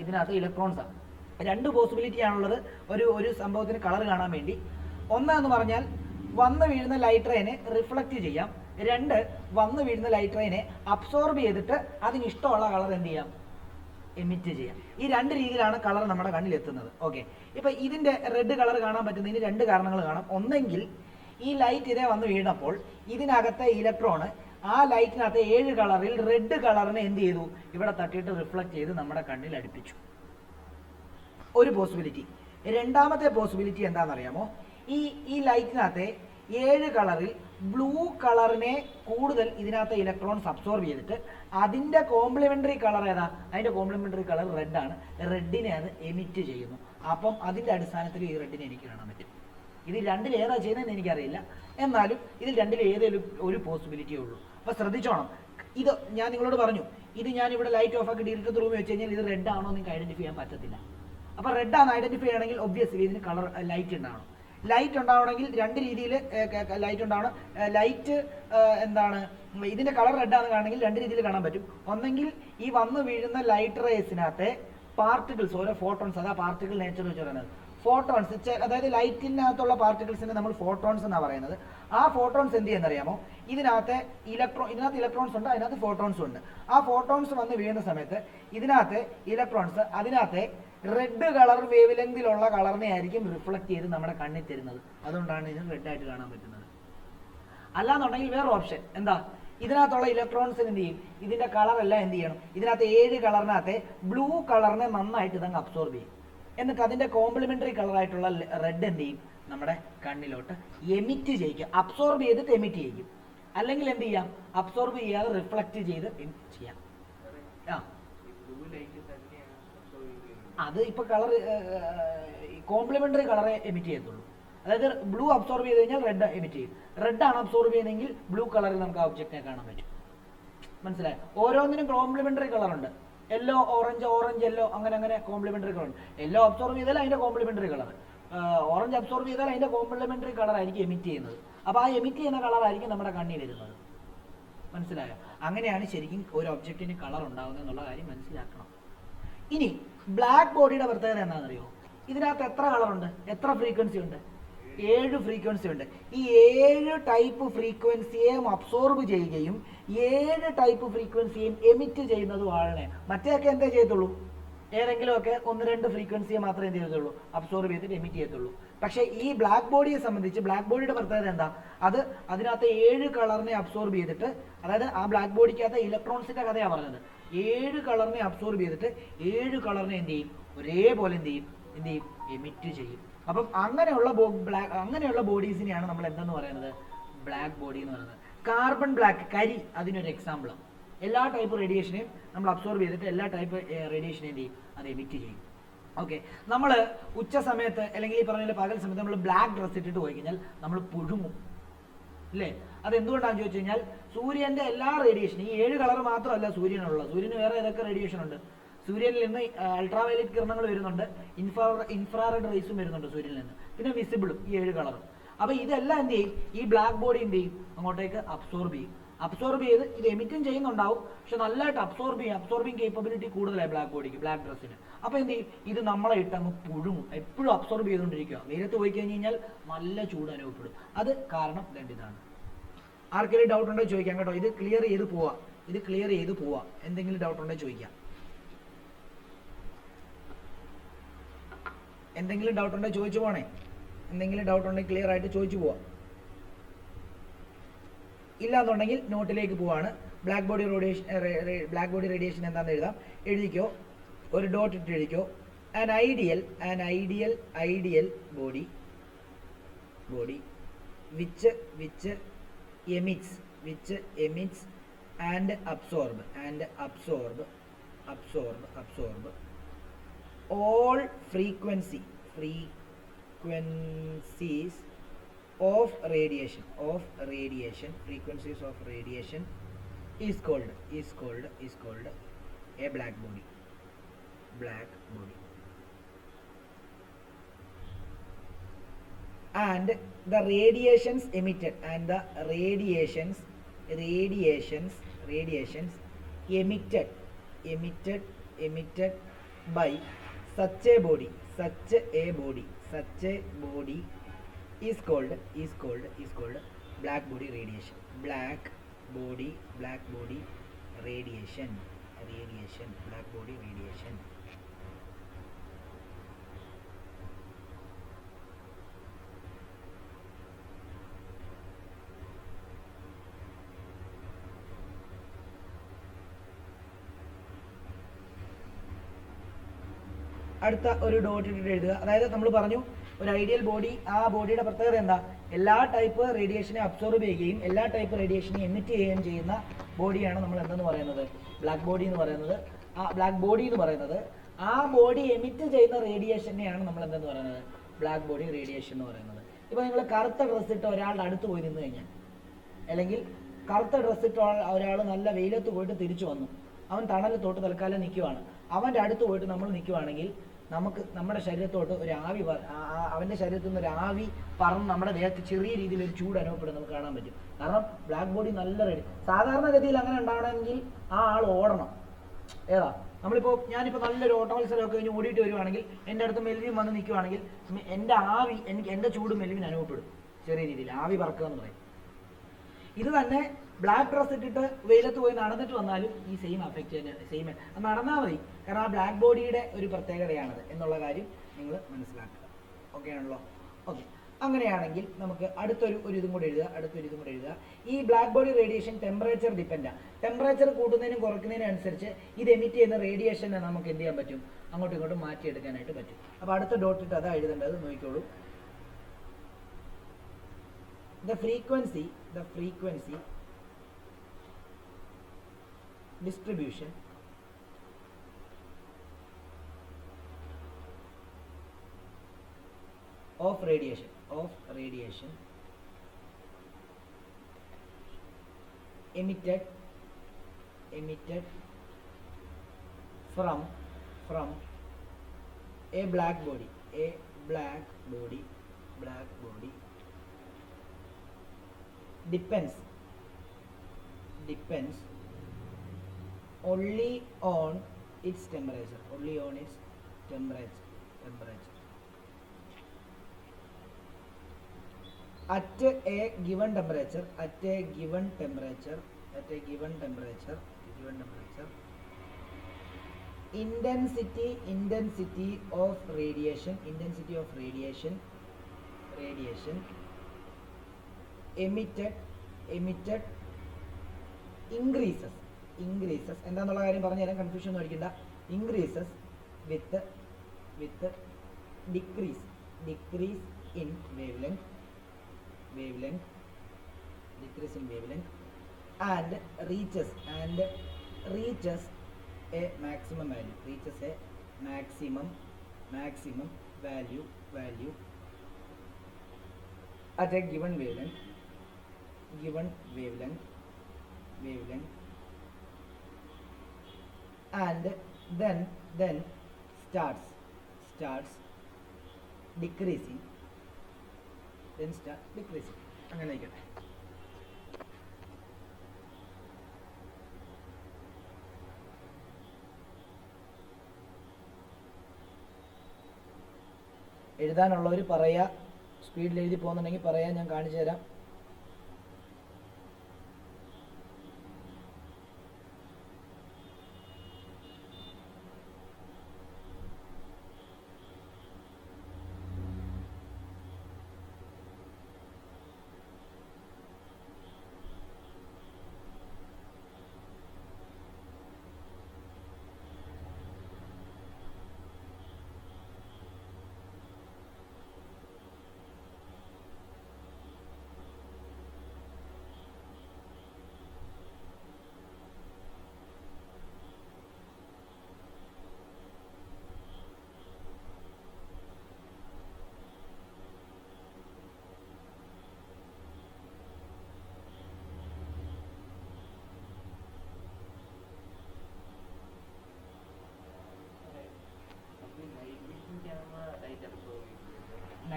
ഇതിനകത്ത് ഇലക്ട്രോൺസാണ്. 2 പോസിബിലിറ്റി ആണുള്ളത് ഒരു സംഭവത്തിന് കളർ കാണാൻ വേണ്ടി. ഒന്നെന്ന് പറഞ്ഞാൽ വന്ന് വീഴുന്ന ലൈറ്റ് റേനെ റിഫ്ലക്റ്റ് ചെയ്യാം. 2, വന്ന് വീഴുന്ന ലൈറ്റ് റേനെ അബ്സോർബ് ചെയ്തിട്ട് അതിന് ഇഷ്ടമുള്ള കളർ എന്ത് ചെയ്യാം? എമിറ്റ് ചെയ്യാം. ഈ 2 രീതിയിലാണ് കളർ നമ്മുടെ കണ്ണിൽ എത്തുന്നത്. ഓക്കെ, ഇപ്പൊ ഇതിന്റെ റെഡ് കളർ കാണാൻ പറ്റുന്നതിന് 2 കാരണങ്ങൾ കാണാം. ഒന്നെങ്കിൽ ഈ ലൈറ്റ് ഇതേ വന്ന് വീണപ്പോൾ ഇതിനകത്തെ ഇലക്ട്രോണ് ആ ലൈറ്റിനകത്തെ 7 കളറിൽ റെഡ് കളറിനെ എന്ത് ചെയ്തു? ഇവിടെ തട്ടിയിട്ട് റിഫ്ലക്ട് ചെയ്ത് നമ്മുടെ കണ്ണിൽ അടുപ്പിച്ചു. ഒരു പോസിബിലിറ്റി. രണ്ടാമത്തെ പോസിബിലിറ്റി എന്താണെന്നറിയാമോ? ഈ ലൈറ്റിനകത്തെ 7 കളറിൽ ബ്ലൂ കളറിനെ കൂടുതൽ ഇതിനകത്ത് ഇലക്ട്രോൺസ് അബ്സോർബ് ചെയ്തിട്ട് അതിൻ്റെ കോംപ്ലിമെൻ്ററി കളർ ഏതാ? അതിൻ്റെ കോംപ്ലിമെൻ്ററി കളർ റെഡാണ്. റെഡിനെ അത് എമിറ്റ് ചെയ്യുന്നു. അപ്പം അതിൻ്റെ അടിസ്ഥാനത്തിൽ ഈ റെഡിനെ എനിക്ക് കാണാൻ പറ്റും. ഇത് 2-ൽ ഏതാ ചെയ്യുന്നതെന്ന് എനിക്കറിയില്ല, എന്നാലും ഇതിൽ 2-ൽ ഏതെങ്കിലും ഒരു പോസിബിലിറ്റിയേ ഉള്ളൂ. അപ്പോൾ ശ്രദ്ധിച്ചോണം. ഇത് ഞാൻ നിങ്ങളോട് പറഞ്ഞു, ഇത് ഞാനിവിടെ ലൈറ്റ് ഓഫ് ആക്കി ഡീറ്റത്ത് റൂമിൽ വെച്ച് കഴിഞ്ഞാൽ ഇത് റെഡ് ആണോ നിങ്ങൾക്ക് ഐഡൻറ്റിഫൈ ചെയ്യാൻ പറ്റത്തില്ല. അപ്പോൾ റെഡാണ് ഐഡൻറ്റിഫൈ ചെയ്യണമെങ്കിൽ ഒബ്വിയസ്ലി ഇതിന് കളർ ലൈറ്റ് ഉണ്ടാവണം. ലൈറ്റ് ഉണ്ടാവണമെങ്കിൽ 2 രീതിയിൽ ലൈറ്റ് ഉണ്ടാവണം. ലൈറ്റ് എന്താണ്, ഇതിൻ്റെ കളർ റെഡാണെന്ന് കാണണമെങ്കിൽ 2 രീതിയിൽ കാണാൻ പറ്റും. ഒന്നെങ്കിൽ ഈ വന്ന് വീഴുന്ന ലൈറ്റ് റേസിനകത്തെ പാർട്ടിക്കിൾസ്, ഓരോ ഫോട്ടോൺസ്, അതാ പാർട്ടിക്കിൾ നേച്ചർ വെച്ച് പറയുന്നത്. ഫോട്ടോൺസ്, അതായത് ലൈറ്റിനകത്തുള്ള പാർട്ടിക്കിൾസിനെ നമ്മൾ ഫോട്ടോൺസ് എന്നാണ് പറയുന്നത്. ആ ഫോട്ടോൺസ് എന്ത് ചെയ്യുന്നറിയാമോ? ഇതിനകത്ത് ഇലക്ട്രോൺസ് ഉണ്ട്, അതിനകത്ത് ഫോട്ടോൺസും ഉണ്ട്. ആ ഫോട്ടോൺസ് വന്ന് വീഴുന്ന സമയത്ത് ഇതിനകത്ത് ഇലക്ട്രോൺസ് അതിനകത്തെ റെഡ് കളർ വേവ് ലെങ്തിലുള്ള കളറിനെ ആയിരിക്കും റിഫ്ലക്ട് ചെയ്ത് നമ്മുടെ കണ്ണിൽ തരുന്നത്. അതുകൊണ്ടാണ് ഇതിന് റെഡായിട്ട് കാണാൻ പറ്റുന്നത്. അല്ലാന്നുണ്ടെങ്കിൽ വേറെ ഓപ്ഷൻ എന്താ? ഇതിനകത്തുള്ള ഇലക്ട്രോൺസിന് എന്ത് ചെയ്യും? ഇതിന്റെ കളറെല്ലാം എന്ത് ചെയ്യണം? ഇതിനകത്ത് 7 കളറിനകത്തെ ബ്ലൂ കളറിനെ നന്നായിട്ട് ഇതങ്ങ് അബ്സോർബ് ചെയ്യും. എന്നിട്ട് അതിന്റെ കോംപ്ലിമെന്ററി കളറായിട്ടുള്ള റെഡ് എന്ത് ചെയ്യും? നമ്മുടെ കണ്ണിലോട്ട് എമിറ്റ് ചെയ്യിക്കും. അബ്സോർബ് ചെയ്തിട്ട് എമിറ്റ് ചെയ്യും. അല്ലെങ്കിൽ എന്ത് ചെയ്യാം? അബ്സോർബ് ചെയ്യാതെ റിഫ്ലക്റ്റ് ചെയ്ത് എമിറ്റ് ചെയ്യാം. അത് ഇപ്പൊ കളർ കോംപ്ലിമെന്ററി കളറെ എമിറ്റ് ചെയ്യത്തുള്ളൂ. അതായത് ബ്ലൂ അബ്സോർബ് ചെയ്ത് കഴിഞ്ഞാൽ റെഡ് എമിറ്റ് ചെയ്യും. റെഡ് ആണ് അബ്സോർബ് ചെയ്യുന്നതെങ്കിൽ ബ്ലൂ കളറിൽ നമുക്ക് ആ ഒബ്ജക്റ്റിനെ കാണാൻ പറ്റും. മനസ്സിലായോ? ഓരോന്നിനും കോംപ്ലിമെന്ററി കളറുണ്ട്. യെല്ലോ, ഓറഞ്ച്, യെല്ലോ, അങ്ങനെ കോംപ്ലിമെന്ററി കളർ ഉണ്ട്. യെല്ലോ അബ്സോർബ് ചെയ്താൽ അതിന്റെ കോംപ്ലിമെന്ററി കളർ, ഓറഞ്ച് അബ്സോർബ് ചെയ്താൽ അതിന്റെ കോംപ്ലിമെന്ററി കളർ ആയിരിക്കും എമിറ്റ് ചെയ്യുന്നത്. അപ്പോൾ ആ എമിറ്റ് ചെയ്യുന്ന കളറായിരിക്കും നമ്മുടെ കണ്ണിൽ വരുന്നത്. മനസ്സിലായോ? അങ്ങനെയാണ് ശരിക്കും ഒരു ഒബ്ജക്റ്റിന് കളർ ഉണ്ടാകുന്നത് എന്നുള്ള കാര്യം മനസ്സിലാക്കണം. ഇനി ബ്ലാക്ക് ബോഡിയുടെ പ്രത്യേകത എന്താണെന്നറിയോ? ഇതിനകത്ത് എത്ര കളറുണ്ട്? എത്ര ഫ്രീക്വൻസി ഉണ്ട്? 7 ഫ്രീക്വൻസി ഉണ്ട്. ഈ 7 ടൈപ്പ് ഫ്രീക്വൻസിയെയും അബ്സോർബ് ചെയ്യുകയും 7 ടൈപ്പ് ഫ്രീക്വൻസിയും എമിറ്റ് ചെയ്യുന്നതുമാണ്. മറ്റേയൊക്കെ എന്തേ ചെയ്യത്തുള്ളൂ? ഏതെങ്കിലുമൊക്കെ 1-2 ഫ്രീക്വൻസിയെ മാത്രമേ എന്ത് ചെയ്യത്തുള്ളൂ? അബ്സോർബ് ചെയ്തിട്ട് എമിറ്റ് ചെയ്യത്തുള്ളൂ. പക്ഷേ ഈ ബ്ലാക്ക് ബോഡിയെ സംബന്ധിച്ച് ബ്ലാക്ക് ബോഡിയുടെ പ്രത്യേകത എന്താ? അതിനകത്ത് 7 കളറിനെ അബ്സോർബ് ചെയ്തിട്ട്, അതായത് ആ ബ്ലാക്ക് ബോഡിക്കകത്ത് ഇലക്ട്രോൺസിന്റെ കഥയാണ് പറഞ്ഞത്. 7 കളറിനെ അബ്സോർബ് ചെയ്തിട്ട് 7 കളറിനെ എന്ത് ചെയ്യും? ഒരേപോലെ എന്ത് ചെയ്യും? എമിറ്റ് ചെയ്യും. അപ്പം അങ്ങനെയുള്ള ബോഡീസിനെയാണ് നമ്മൾ എന്തെന്ന് പറയുന്നത്? ബ്ലാക്ക് ബോഡി എന്ന് പറയുന്നത്. കാർബൺ ബ്ലാക്ക്, കരി, അതിനൊരു എക്സാമ്പിളാണ്. എല്ലാ ടൈപ്പ് റേഡിയേഷനെയും നമ്മൾ അബ്സോർബ് ചെയ്തിട്ട് എല്ലാ ടൈപ്പ് റേഡിയേഷനെ എന്ത് ചെയ്യും? അത് എമിറ്റ് ചെയ്യും. ഓക്കെ, നമ്മൾ ഉച്ച സമയത്ത് അല്ലെങ്കിൽ ഈ പറഞ്ഞ പകൽ സമയത്ത് നമ്മൾ ബ്ലാക്ക് ഡ്രസ്സ് ഇട്ടിട്ട് പോയി കഴിഞ്ഞാൽ നമ്മൾ പുഴുങ്ങും, അല്ലേ? അതെന്തുകൊണ്ടാണെന്ന് ചോദിച്ചു കഴിഞ്ഞാൽ സൂര്യന്റെ എല്ലാ റേഡിയേഷനും, ഈ 7 കളർ മാത്രമല്ല സൂര്യനുള്ളത്. സൂര്യന് വേറെ ഏതൊക്കെ റേഡിയേഷൻ ഉണ്ട്? സൂര്യനിൽ നിന്ന് അൾട്രാവയലറ്റ് കിരണങ്ങൾ വരുന്നുണ്ട്, ഇൻഫ്രാറെഡ് റേസും വരുന്നുണ്ട് സൂര്യനിൽ നിന്ന്, പിന്നെ വിസിബിളും, ഈ 7 കളറും. അപ്പോൾ ഇതെല്ലാം എന്ത് ചെയ്യും? ഈ ബ്ലാക്ക് ബോഡി എന്ത് ചെയ്യും? അങ്ങോട്ടേക്ക് അബ്സോർബ് ചെയ്യും. അബ്സോർബ് ചെയ്ത് ഇത് എമിറ്റും ചെയ്യുന്നുണ്ടാവും, പക്ഷെ നല്ലതായിട്ട് അബ്സോർബിങ് കേപ്പബിലിറ്റി കൂടുതലായി ബ്ലാക്ക് ബോഡിക്ക്, ബ്ലാക്ക് ഡ്രസ്സിന്. അപ്പോൾ എന്ത് ചെയ്യും? ഇത് നമ്മളെ ഇട്ടങ്ങ് പുഴുങ്ങും. എപ്പോഴും അബ്സോർബ് ചെയ്തുകൊണ്ടിരിക്കുക. വെയിലത്ത് പോയി കഴിഞ്ഞ് കഴിഞ്ഞാൽ നല്ല ചൂട് അനുഭവപ്പെടും. അത് കാരണം ഇതാണ്. ആർക്കെങ്കിലും ഡൗട്ട് ഉണ്ടോ ചോദിക്കാം കേട്ടോ. ഇത് ക്ലിയർ ചെയ്ത് പോവാം. ഇത് ക്ലിയർ ചെയ്ത് പോവാം. എന്തെങ്കിലും ഡൗട്ട് ഉണ്ടെങ്കിൽ ചോദിക്കാം. എന്തെങ്കിലും ഡൗട്ട് ഉണ്ടെങ്കിൽ ചോദിച്ചു പോകണേ. എന്തെങ്കിലും ഡൗട്ട് ഉണ്ടെങ്കിൽ ക്ലിയർ ആയിട്ട് ചോദിച്ചു പോവാം. ഇല്ല എന്നുണ്ടെങ്കിൽ നോട്ടിലേക്ക് പോവാണ്. ബ്ലാക്ക് ബോഡി റേഡിയേഷൻ എന്താണെന്ന് എഴുതാം. എഴുതിക്കോ, ഒരു ഡോട്ട് ഇട്ട് എഴുതിക്കോ. an ideal body which emits and absorb all frequencies of radiation is called a black body. And the radiations emitted by such a body is called black body radiation. Black body radiation. അടുത്ത ഒരു dot ഇട്ടിട്ട് എഴുതുക. അതായത് നമ്മൾ പറഞ്ഞു ഒരു ideal body, ആ ബോഡിയുടെ പ്രത്യേകത എന്താ? എല്ലാ ടൈപ്പ് റേഡിയേഷനെ അബ്സോർബ് ചെയ്യുകയും എല്ലാ ടൈപ്പ് റേഡിയേഷനെ എമിറ്റ് ചെയ്യുകയും ചെയ്യുന്ന ബോഡിയാണ് നമ്മൾ എന്തെന്ന് പറയുന്നത്? ബ്ലാക്ക് ബോഡി എന്ന് പറയുന്നത്. ആ ബോഡി എമിറ്റ് ചെയ്യുന്ന റേഡിയേഷനെയാണ് നമ്മൾ എന്തെന്ന് പറയുന്നത്? ബ്ലാക്ക് ബോഡി റേഡിയേഷൻ എന്ന് പറയുന്നത്. ഇപ്പോൾ നിങ്ങൾ കറുത്ത ഡ്രസ്സ് ഇട്ട ഒരാളുടെ അടുത്ത് പോയി നിന്ന് കഴിഞ്ഞാൽ, അല്ലെങ്കിൽ കറുത്ത ഡ്രസ്സ് ഇട്ട ഒരാൾ നല്ല വെയിലത്ത് പോയിട്ട് തിരിച്ചു വന്നു, അവൻ തണൽ തൊട്ട് തൽക്കാലം നിൽക്കുവാണ്. അവൻ്റെ അടുത്ത് പോയിട്ട് നമ്മൾ നിൽക്കുവാണെങ്കിൽ നമുക്ക് നമ്മുടെ ശരീരത്തോട്ട് ഒരു ആവി, അവൻ്റെ ശരീരത്തിൽ നിന്ന് ഒരു ആവി പറന്ന് നമ്മുടെ ദേഹത്ത് ചെറിയ രീതിയിൽ ഒരു ചൂട് അനുഭവപ്പെടും നമുക്ക് കാണാൻ പറ്റും. കാരണം ബ്ലാക്ക് ബോഡി നല്ല റെഡി. സാധാരണഗതിയിൽ അങ്ങനെ ഉണ്ടാവണമെങ്കിൽ ആ ആൾ ഓടണം. ഏതാ? നമ്മളിപ്പോൾ ഞാനിപ്പോൾ നല്ലൊരു ഓട്ട മത്സരമൊക്കെ കഴിഞ്ഞ് ഓടിയിട്ട് വരുവാണെങ്കിൽ എൻ്റെ അടുത്ത് മെൽവിൻ വന്ന് നിൽക്കുവാണെങ്കിൽ എൻ്റെ ആവി, എൻ്റെ ചൂട് മെൽവിൻ അനുഭവപ്പെടും ചെറിയ രീതിയിൽ. ആവി പറക്കുക എന്ന് പറയും. ഇത് തന്നെ ബ്ലാക്ക് ഡ്രസ് ഇട്ടിട്ട് വെയിലത്ത് പോയി നടന്നിട്ട് വന്നാലും ഈ സെയിം അഫക്റ്റ് തന്നെ, സെയിം നടന്നാൽ മതി. കാരണം ആ ബ്ലാക്ക് ബോഡിയുടെ ഒരു പ്രത്യേകതയാണത് എന്നുള്ള കാര്യം നിങ്ങൾ മനസ്സിലാക്കുക. ഓക്കെ ആണല്ലോ? ഓക്കെ. അങ്ങനെയാണെങ്കിൽ നമുക്ക് അടുത്തൊരു ഇതും കൂടെ എഴുതുക. ഈ ബ്ലാക്ക് ബോഡി റേഡിയേഷൻ ടെമ്പറേച്ചർ ഡിപ്പെൻഡാണ്. ടെമ്പറേച്ചർ കൂട്ടുന്നതിനും കുറയ്ക്കുന്നതിനും അനുസരിച്ച് ഇത് എമിറ്റ് ചെയ്യുന്ന റേഡിയേഷനെ നമുക്ക് എന്ത് ചെയ്യാൻ പറ്റും? അങ്ങോട്ടും ഇങ്ങോട്ടും മാറ്റിയെടുക്കാനായിട്ട് പറ്റും. അപ്പോൾ അടുത്ത ഡോട്ട് ഇട്ട് അതാ എഴുതേണ്ടത്. നോക്കിക്കോളൂ. The frequency distribution of radiation emitted from a black body depends only on its temperature. At a given temperature, intensity of radiation emitted increases. എന്താന്നുള്ള കാര്യം പറഞ്ഞു തരാൻ, കൺഫ്യൂഷൻ ഒന്നും അടിക്കണ്ട. increases with decrease in wavelength and reaches a maximum value at a given wavelength and then starts decreasing. അങ്ങനെ ആയിക്കോട്ടെ. എഴുതാനുള്ളവർ പറയാ, സ്പീഡിൽ എഴുതി പോകുന്നുണ്ടെങ്കിൽ പറയാൻ ഞാൻ കാണിച്ചു തരാം.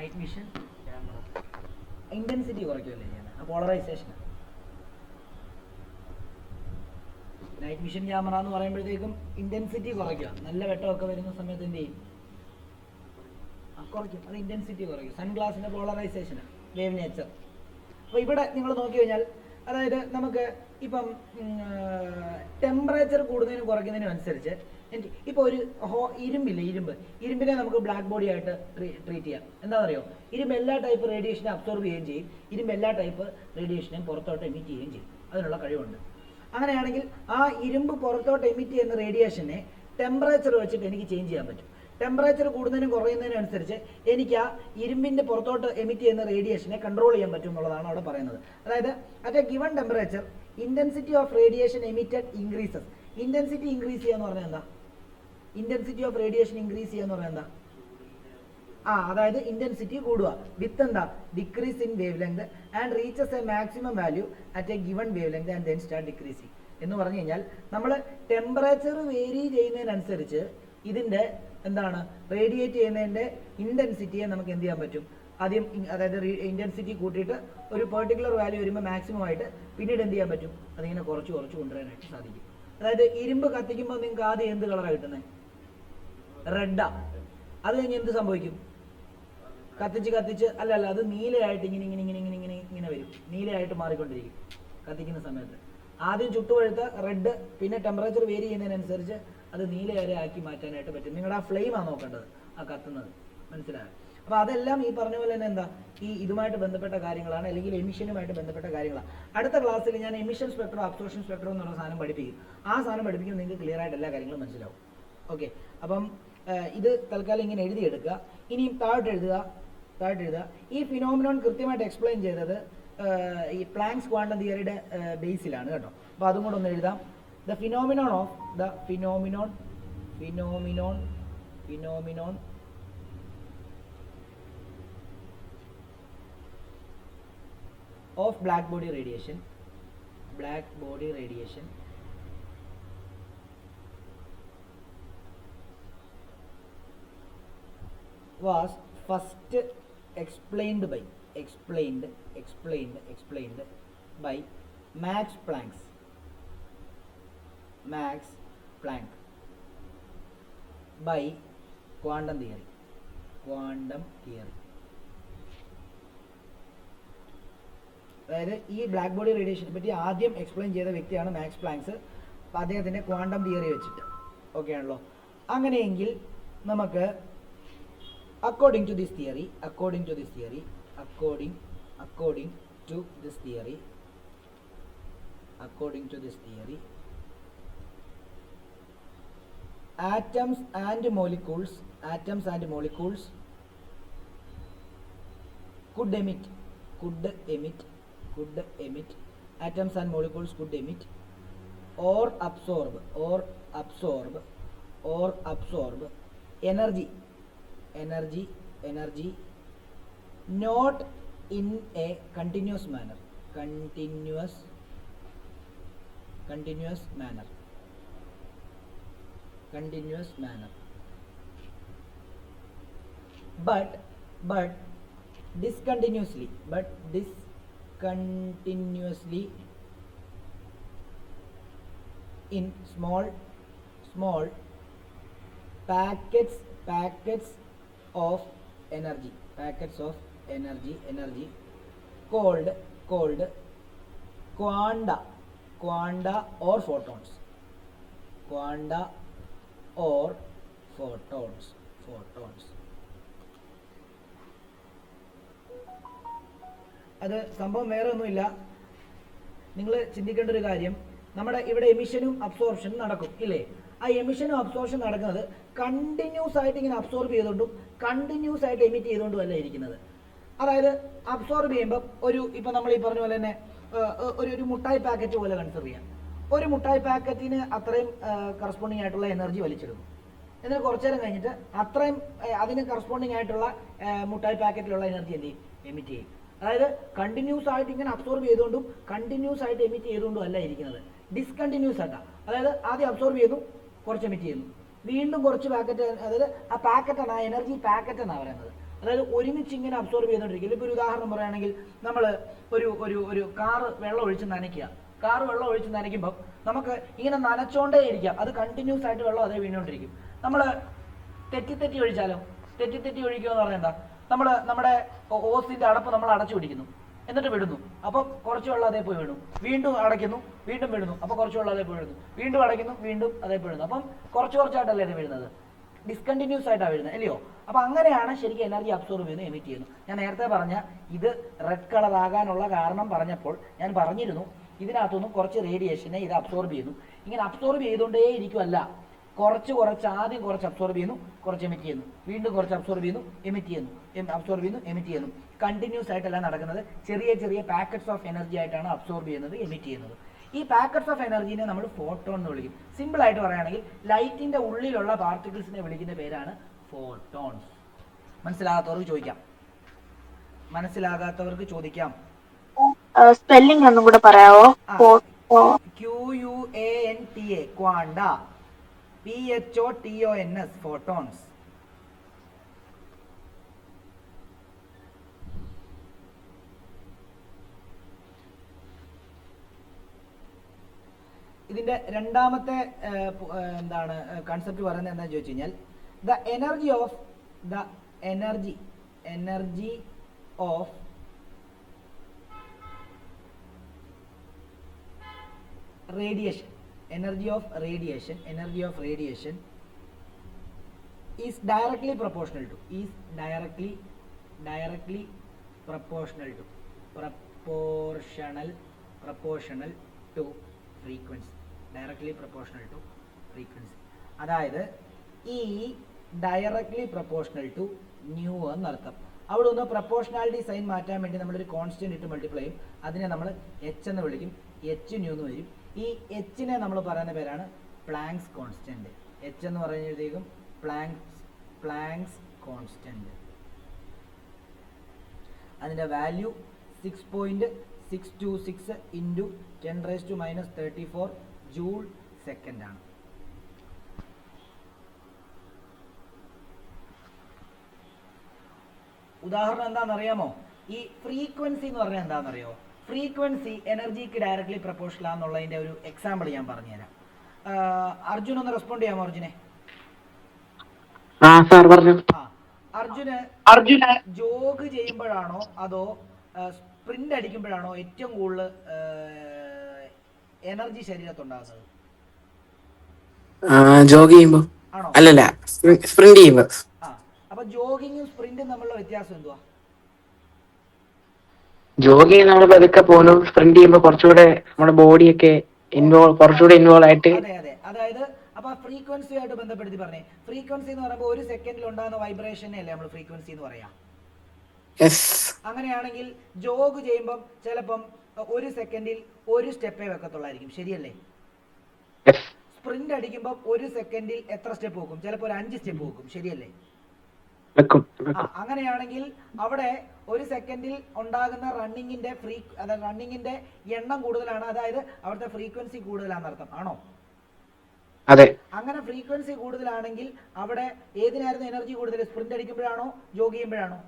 നൈറ്റ് വിഷൻ ഇന്റൻസിറ്റി കുറയ്ക്കുമല്ലേ ചെയ്യുന്നത്, പോളറൈസേഷൻ. നൈറ്റ് വിഷൻ ക്യാമറ എന്ന് പറയുമ്പോഴത്തേക്കും ഇന്റൻസിറ്റി കുറയ്ക്കുക. നല്ല വെട്ടമൊക്കെ വരുന്ന സമയത്ത് എന്ത് ചെയ്യും? കുറയ്ക്കും. അത് ഇന്റൻസിറ്റി കുറയ്ക്കും. സൺഗ്ലാസിന്റെ പോളറൈസേഷൻ, വേവ് നേച്ചർ. അപ്പോൾ ഇവിടെ നിങ്ങൾ നോക്കി കഴിഞ്ഞാൽ, അതായത് നമുക്ക് ഇപ്പം ടെമ്പറേച്ചർ കൂടുന്നതിനും കുറയ്ക്കുന്നതിനും അനുസരിച്ച് ഇപ്പോൾ ഒരു ഇരുമ്പിനെ നമുക്ക് ബ്ലാക്ക് ബോഡി ആയിട്ട് ട്രീറ്റ് ചെയ്യാം. എന്താണെന്നറിയോ? ഇരുമ്പ് എല്ലാ ടൈപ്പ് റേഡിയേഷനെ അബ്സോർബ് ചെയ്യുകയും ചെയ്യും, ഇരുമ്പ് എല്ലാ ടൈപ്പ് റേഡിയേഷനെയും പുറത്തോട്ട് എമിറ്റ് ചെയ്യുകയും ചെയ്യും. അതിനുള്ള കഴിവുണ്ട്. അങ്ങനെയാണെങ്കിൽ ആ ഇരുമ്പ് പുറത്തോട്ട് എമിറ്റ് ചെയ്യുന്ന റേഡിയേഷനെ ടെമ്പറേച്ചർ വെച്ചിട്ട് എനിക്ക് ചേഞ്ച് ചെയ്യാൻ പറ്റും. ടെമ്പറേച്ചർ കൂടുന്നതിനും കുറയുന്നതിനും അനുസരിച്ച് എനിക്ക് ആ ഇരുമ്പിൻ്റെ പുറത്തോട്ട് എമിറ്റ് ചെയ്യുന്ന റേഡിയേഷനെ കൺട്രോൾ ചെയ്യാൻ പറ്റും എന്നുള്ളതാണ് അവിടെ പറയുന്നത്. അതായത് at A given temperature intensity of radiation emitted increases. Intensity increase ചെയ്യുക എന്ന് പറഞ്ഞാൽ എന്താ? ഇന്റൻസിറ്റി ഓഫ് റേഡിയേഷൻ ഇൻക്രീസ് ചെയ്യുക എന്ന് പറഞ്ഞാൽ എന്താ? അതായത് ഇന്റൻസിറ്റി കൂടുക വിത്ത് എന്താ? Decrease in wave length and reaches A maximum value at A given wave length and then start decreasing. എന്ന് പറഞ്ഞു കഴിഞ്ഞാൽ നമ്മൾ ടെമ്പറേച്ചർ വേരി ചെയ്യുന്നതിനനുസരിച്ച് ഇതിൻ്റെ എന്താണ് റേഡിയേറ്റ് ചെയ്യുന്നതിൻ്റെ ഇൻറ്റൻസിറ്റിയെ നമുക്ക് എന്ത് ചെയ്യാൻ പറ്റും? ആദ്യം അതായത് ഇൻറ്റൻസിറ്റി കൂട്ടിയിട്ട് ഒരു പെർട്ടിക്കുലർ വാല്യൂ വരുമ്പോൾ മാക്സിമം ആയിട്ട് പിന്നീട് എന്ത് ചെയ്യാൻ പറ്റും? അതിങ്ങനെ കുറച്ച് കൊണ്ടുവരാനായിട്ട് സാധിക്കും. അതായത് ഇരുമ്പ് കത്തിക്കുമ്പോൾ നിങ്ങൾക്ക് ആദ്യം എന്ത് കളറാണ് കിട്ടുന്നത്? റെഡാ. അത് കഴിഞ്ഞ് എന്ത് സംഭവിക്കും? കത്തിച്ച് അല്ല അത് നീലയായിട്ട് ഇങ്ങനെ വരും. നീലയായിട്ട് മാറിക്കൊണ്ടിരിക്കും കത്തിക്കുന്ന സമയത്ത്. ആദ്യം ചുട്ടുപഴുത്ത റെഡ്, പിന്നെ ടെമ്പറേച്ചർ വേരി ചെയ്യുന്നതിനനുസരിച്ച് അത് നീല വരെ ആക്കി മാറ്റാനായിട്ട് പറ്റും. നിങ്ങളുടെ ആ ഫ്ലെയിമാണ് നോക്കേണ്ടത്, ആ കത്തുന്നത്. മനസ്സിലായോ? അപ്പോൾ അതെല്ലാം ഈ പറഞ്ഞ പോലെ തന്നെ എന്താ, ഇതുമായിട്ട് ബന്ധപ്പെട്ട കാര്യങ്ങളാണ്, അല്ലെങ്കിൽ എമിഷനുമായിട്ട് ബന്ധപ്പെട്ട കാര്യങ്ങളാണ്. അടുത്ത ക്ലാസ്സിൽ ഞാൻ എമിഷൻ സ്പെക്ട്രം, അബ്സോർപ്ഷൻ സ്പെക്ട്രം എന്നുള്ള സാധനം പഠിപ്പിക്കും. ആ സാധനം പഠിപ്പിക്കുമ്പോൾ നിങ്ങൾക്ക് ക്ലിയർ ആയിട്ട് എല്ലാ കാര്യങ്ങളും മനസ്സിലാവും. ഓക്കെ, അപ്പം ഇത് തൽക്കാലം ഇങ്ങനെ എഴുതിയെടുക്കുക. ഇനിയും താഴോട്ട് എഴുതുക. ഈ ഫിനോമിനോൺ കൃത്യമായിട്ട് എക്സ്പ്ലെയിൻ ചെയ്തത് ഈ പ്ലാങ്ക്സ് ക്വാണ്ടം തിയറിയുടെ ബേസിലാണ് കേട്ടോ. അപ്പോൾ അതും കൂടെ ഒന്ന് എഴുതാം. The phenomenon of black body radiation was first explained by Max Planck by quantum theory. അതായത് ഈ ബ്ലാക്ക് ബോഡി റേഡിയേഷനെ പറ്റി ആദ്യം എക്സ്പ്ലെയിൻ ചെയ്ത വ്യക്തിയാണ് മാക്സ് പ്ലാങ്ക്സ്. അപ്പോൾ അദ്ദേഹത്തിൻ്റെ ക്വാണ്ടം തിയറി വെച്ചിട്ട്. ഓക്കെ ആണല്ലോ? അങ്ങനെയെങ്കിൽ നമുക്ക് according to this theory atoms and molecules could emit atoms and molecules could emit or absorb energy not in a continuous manner but discontinuously in small packets of energy called quanta or photons. അത് സംഭവം വേറെ ഒന്നുമില്ല. നിങ്ങൾ ചിന്തിക്കേണ്ട ഒരു കാര്യം, നമ്മുടെ ഇവിടെ എമിഷനും അബ്സോർപ്ഷനും നടക്കും ഇല്ലേ? ആ എമിഷനും അബ്സോർപ്ഷൻ നടക്കുന്നത് കണ്ടിന്യൂസ് ആയിട്ട് ഇങ്ങനെ അബ്സോർബ് ചെയ്തുകൊണ്ടും കണ്ടിന്യൂസ് ആയിട്ട് എമിറ്റ് ചെയ്തുകൊണ്ടും അല്ല ഇരിക്കുന്നത്. അതായത് അബ്സോർബ് ചെയ്യുമ്പോൾ ഇപ്പം നമ്മൾ ഈ പറഞ്ഞ പോലെ തന്നെ ഒരു മുട്ടായി പാക്കറ്റ് പോലെ കൺസിഡർ ചെയ്യാം. ഒരു മുട്ടായി പാക്കറ്റിന് അത്രയും കറസ്പോണ്ടിങ് ആയിട്ടുള്ള എനർജി വലിച്ചിടുന്നു. എന്നിട്ട് കുറച്ചു നേരം കഴിഞ്ഞിട്ട് അത്രയും അതിന് കറസ്പോണ്ടിങ് ആയിട്ടുള്ള മുട്ടായി പാക്കറ്റിലുള്ള എനർജി എന്ത് ചെയ്യും? എമിറ്റ് ചെയ്യും. അതായത് കണ്ടിന്യൂസ് ആയിട്ട് ഇങ്ങനെ അബ്സോർബ് ചെയ്തുകൊണ്ടും കണ്ടിന്യൂസ് ആയിട്ട് എമിറ്റ് ചെയ്തുകൊണ്ടും അല്ല ഇരിക്കുന്നത്, ഡിസ്കണ്ടിന്യൂസ് ആയിട്ടാണ്. അതായത് ആദ്യം അബ്സോർബ് ചെയ്യുന്നു, കുറച്ച് എമിറ്റ് ചെയ്യുന്നു, വീണ്ടും കുറച്ച് പാക്കറ്റ്, അതായത് ആ പാക്കറ്റാണ്, ആ എനർജി പാക്കറ്റ് എന്നാണ് പറയുന്നത്. അതായത് ഒരുമിച്ച് ഇങ്ങനെ അബ്സോർബ് ചെയ്തുകൊണ്ടിരിക്കും. ഇപ്പോൾ ഒരു ഉദാഹരണം പറയുകയാണെങ്കിൽ നമ്മൾ ഒരു കാറ് വെള്ളം ഒഴിച്ച് നനയ്ക്കുക. കാറ് വെള്ളം ഒഴിച്ച് നനയ്ക്കുമ്പോൾ നമുക്ക് ഇങ്ങനെ നനച്ചോണ്ടേ ഇരിക്കാം, അത് കണ്ടിന്യൂസ് ആയിട്ട് വെള്ളം അതേ വീണുകൊണ്ടിരിക്കും. നമ്മൾ തെറ്റി ഒഴിച്ചാലോ, തെറ്റി ഒഴിക്കുക എന്ന് പറഞ്ഞാൽ എന്താ, നമ്മൾ നമ്മുടെ ഓസിൻ്റെ അടപ്പ് നമ്മൾ അടച്ചു പിടിക്കുന്നു, എന്നിട്ട് വിടുന്നു, അപ്പോൾ കുറച്ച് വെള്ളം അതേ പോയി വീണു, വീണ്ടും അടയ്ക്കുന്നു, വീണ്ടും വിടുന്നു, അപ്പോൾ കുറച്ച് വെള്ളം അതേ പോയി വിടുന്നു, വീണ്ടും അടയ്ക്കുന്നു, വീണ്ടും അതേ പോയി വിടുന്നു. അപ്പം കുറച്ചായിട്ടല്ലേ അത് വീഴുന്നത്, ഡിസ്കണ്ടിന്യൂസ് ആയിട്ടാണ് വീഴുന്നത്, അല്ലയോ? അപ്പോൾ അങ്ങനെയാണ് ശരിക്കും എനർജി അബ്സോർബ് ചെയ്യുന്നു, എമിറ്റ് ചെയ്യുന്നു. ഞാൻ നേരത്തെ പറഞ്ഞ ഇത് റെഡ് കളർ ആകാനുള്ള കാരണം പറഞ്ഞപ്പോൾ ഞാൻ പറഞ്ഞിരുന്നു, ഇതിനകത്തുനിന്നും കുറച്ച് റേഡിയേഷനെ ഇത് അബ്സോർബ് ചെയ്യുന്നു. ഇങ്ങനെ അബ്സോർബ് ചെയ്തുകൊണ്ടേ ഇരിക്കുമല്ല, കുറച്ച് ആദ്യം കുറച്ച് അബ്സോർബ് ചെയ്യുന്നു, കുറച്ച് എമിറ്റ് ചെയ്യുന്നു, വീണ്ടും കുറച്ച് അബ്സോർബ് ചെയ്യുന്നു, എമിറ്റ് ചെയ്യുന്നു, അബ്സോർബ് ചെയ്യുന്നു, എമിറ്റ് ചെയ്യുന്നു. കണ്ടിന്യൂസ് ആയിട്ടല്ല നടക്കുന്നത്. ചെറിയ പാക്കറ്റ്സ് ഓഫ് എനർജി ആയിട്ടാണ് അബ്സോർബ് ചെയ്യുന്നത്, എമിറ്റ് ചെയ്യുന്നത്. ഈ പാക്കറ്റ്സ് ഓഫ് എനർജീനെ നമ്മൾ ഫോട്ടോൺ എന്ന് വിളിക്കും. സിമ്പിൾ ആയിട്ട് പറയുകയാണെങ്കിൽ ലൈറ്റിന്റെ ഉള്ളിലുള്ള പാർട്ടിക്കിൾസിനെ വിളിക്കുന്ന പേരാണ് ഫോട്ടോൺസ്. മനസ്സിലാകാത്തവർക്ക് ചോദിക്കാം. സ്പെല്ലിംഗ് ഒന്നും കൂടെ പറയാവോ? QUANTA quanta, PHOTONS photons. ഇതിന്റെ രണ്ടാമത്തെ എന്താണ് കൺസെപ്റ്റ് പറയുന്നത് എന്താണെന്ന് ചോദിച്ചു കഴിഞ്ഞാൽ, the energy of radiation is directly proportional to frequency. അതായത് ഈ ഡയറക്ട്ലി പ്രൊപ്പോർഷണൽ ടു ന്യൂ എന്നർത്ഥം. അവിടെ ഒന്ന് പ്രൊപ്പോർഷണാലിറ്റി സൈൻ മാറ്റാൻ വേണ്ടി നമ്മളൊരു കോൺസ്റ്റന്റ് ഇട്ട് മൾട്ടിപ്ലൈ ചെയ്യും. അതിനെ നമ്മൾ എച്ച് എന്ന് വിളിക്കും, എച്ച് ന്യൂ എന്ന് വരും. ഈ എച്ചിനെ നമ്മൾ പറയുന്ന പേരാണ് പ്ലാങ്ക്സ് കോൺസ്റ്റന്റ്. എച്ച് എന്ന് പറയുമ്പോഴത്തേക്കും പ്ലാങ്ക്സ് കോൺസ്റ്റന്റ്. അതിൻ്റെ വാല്യൂ 6.626 ഇൻറ്റു 10⁻⁻34 ജൂൾ സെക്കൻഡ് ആണ്. ഉദാഹരണം എന്താണെന്നറിയാമോ? ഈ ഫ്രീക്വൻസി എന്ന് പറഞ്ഞാൽ എന്താണെന്നറിയോ? ഫ്രീക്വൻസി എനർജിക്ക് ഡയറക്ട്ലി പ്രൊപ്പോർഷണൽ ആണെന്നുള്ളതിന്റെ ഒരു എക്സാമ്പിൾ ഞാൻ പറഞ്ഞുതരാം. അർജുൻ ഒന്ന് റെസ്പോണ്ട് ചെയ്യാമോ? അർജുന് ജോഗ് ചെയ്യുമ്പോഴാണോ അതോ സ്പ്രിന്റ് അടിക്കുമ്പോഴാണോ ഏറ്റവും കൂടുതൽ എനർജി ശരീരത്തുണ്ടാകുന്നത്? ജോഗ് ചെയ്യുമ്പോ ആണോ? അല്ലല്ല, സ്പ്രിന്റ് ചെയ്യുമ്പോ. അപ്പൊ ജോഗിങ്ങും സ്പ്രിന്റും തമ്മിലുള്ള വ്യത്യാസം എന്തുവാ? ജോഗ് ചെയ്യുന്ന നമ്മൾ പതുക്കെ പോകുന്നു, സ്പ്രിന്റ് ചെയ്യുമ്പോൾ കുറച്ചുകൂടെ നമ്മുടെ ബോഡിയൊക്കെ കുറച്ചുകൂടെ ഇൻവോൾവ് ആയിട്ട്. അതെ. അതായത് അപ്പൊ ഫ്രീക്വൻസി ആയിട്ട് ബന്ധപ്പെടുത്തി പറഞ്ഞേ. ഫ്രീക്വൻസി എന്ന് പറയുമ്പോൾ ഒരു സെക്കൻഡിൽ ഉണ്ടാകുന്ന വൈബ്രേഷനെ അല്ലേ നമ്മൾ ഫ്രീക്വൻസി എന്ന് പറയാം. അങ്ങനെയാണെങ്കിൽ ജോഗ് ചെയ്യുമ്പം ചിലപ്പം ഒരു സെക്കൻഡിൽ ഒരു സ്റ്റെപ്പേ വെക്കത്തുള്ളായിരിക്കും, ശരിയല്ലേ? സ്പ്രിന്റ് അടിക്കുമ്പോൾ ഒരു സെക്കൻഡിൽ എത്ര സ്റ്റെപ്പ് വെക്കും? ചിലപ്പോൾ ഒരു 5 സ്റ്റെപ്പ് വെക്കും, ശരിയല്ലേ? അങ്ങനെയാണെങ്കിൽ അവിടെ ഒരു സെക്കൻഡിൽ ഉണ്ടാകുന്ന റണ്ണിങ്ങിന്റെ എണ്ണം കൂടുതലാണ്, അതായത് അവിടുത്തെ ഫ്രീക്വൻസി കൂടുതലാണെന്ന് അർത്ഥം ആണോ? അതെ. അങ്ങനെ ഫ്രീക്വൻസി കൂടുതലാണെങ്കിൽ അവിടെ ഏതിനായിരുന്നു എനർജി കൂടുതൽ? സ്പ്രിന്റ് അടിക്കുമ്പോഴാണോ ജോഗ് ചെയ്യുമ്പോഴാണോ?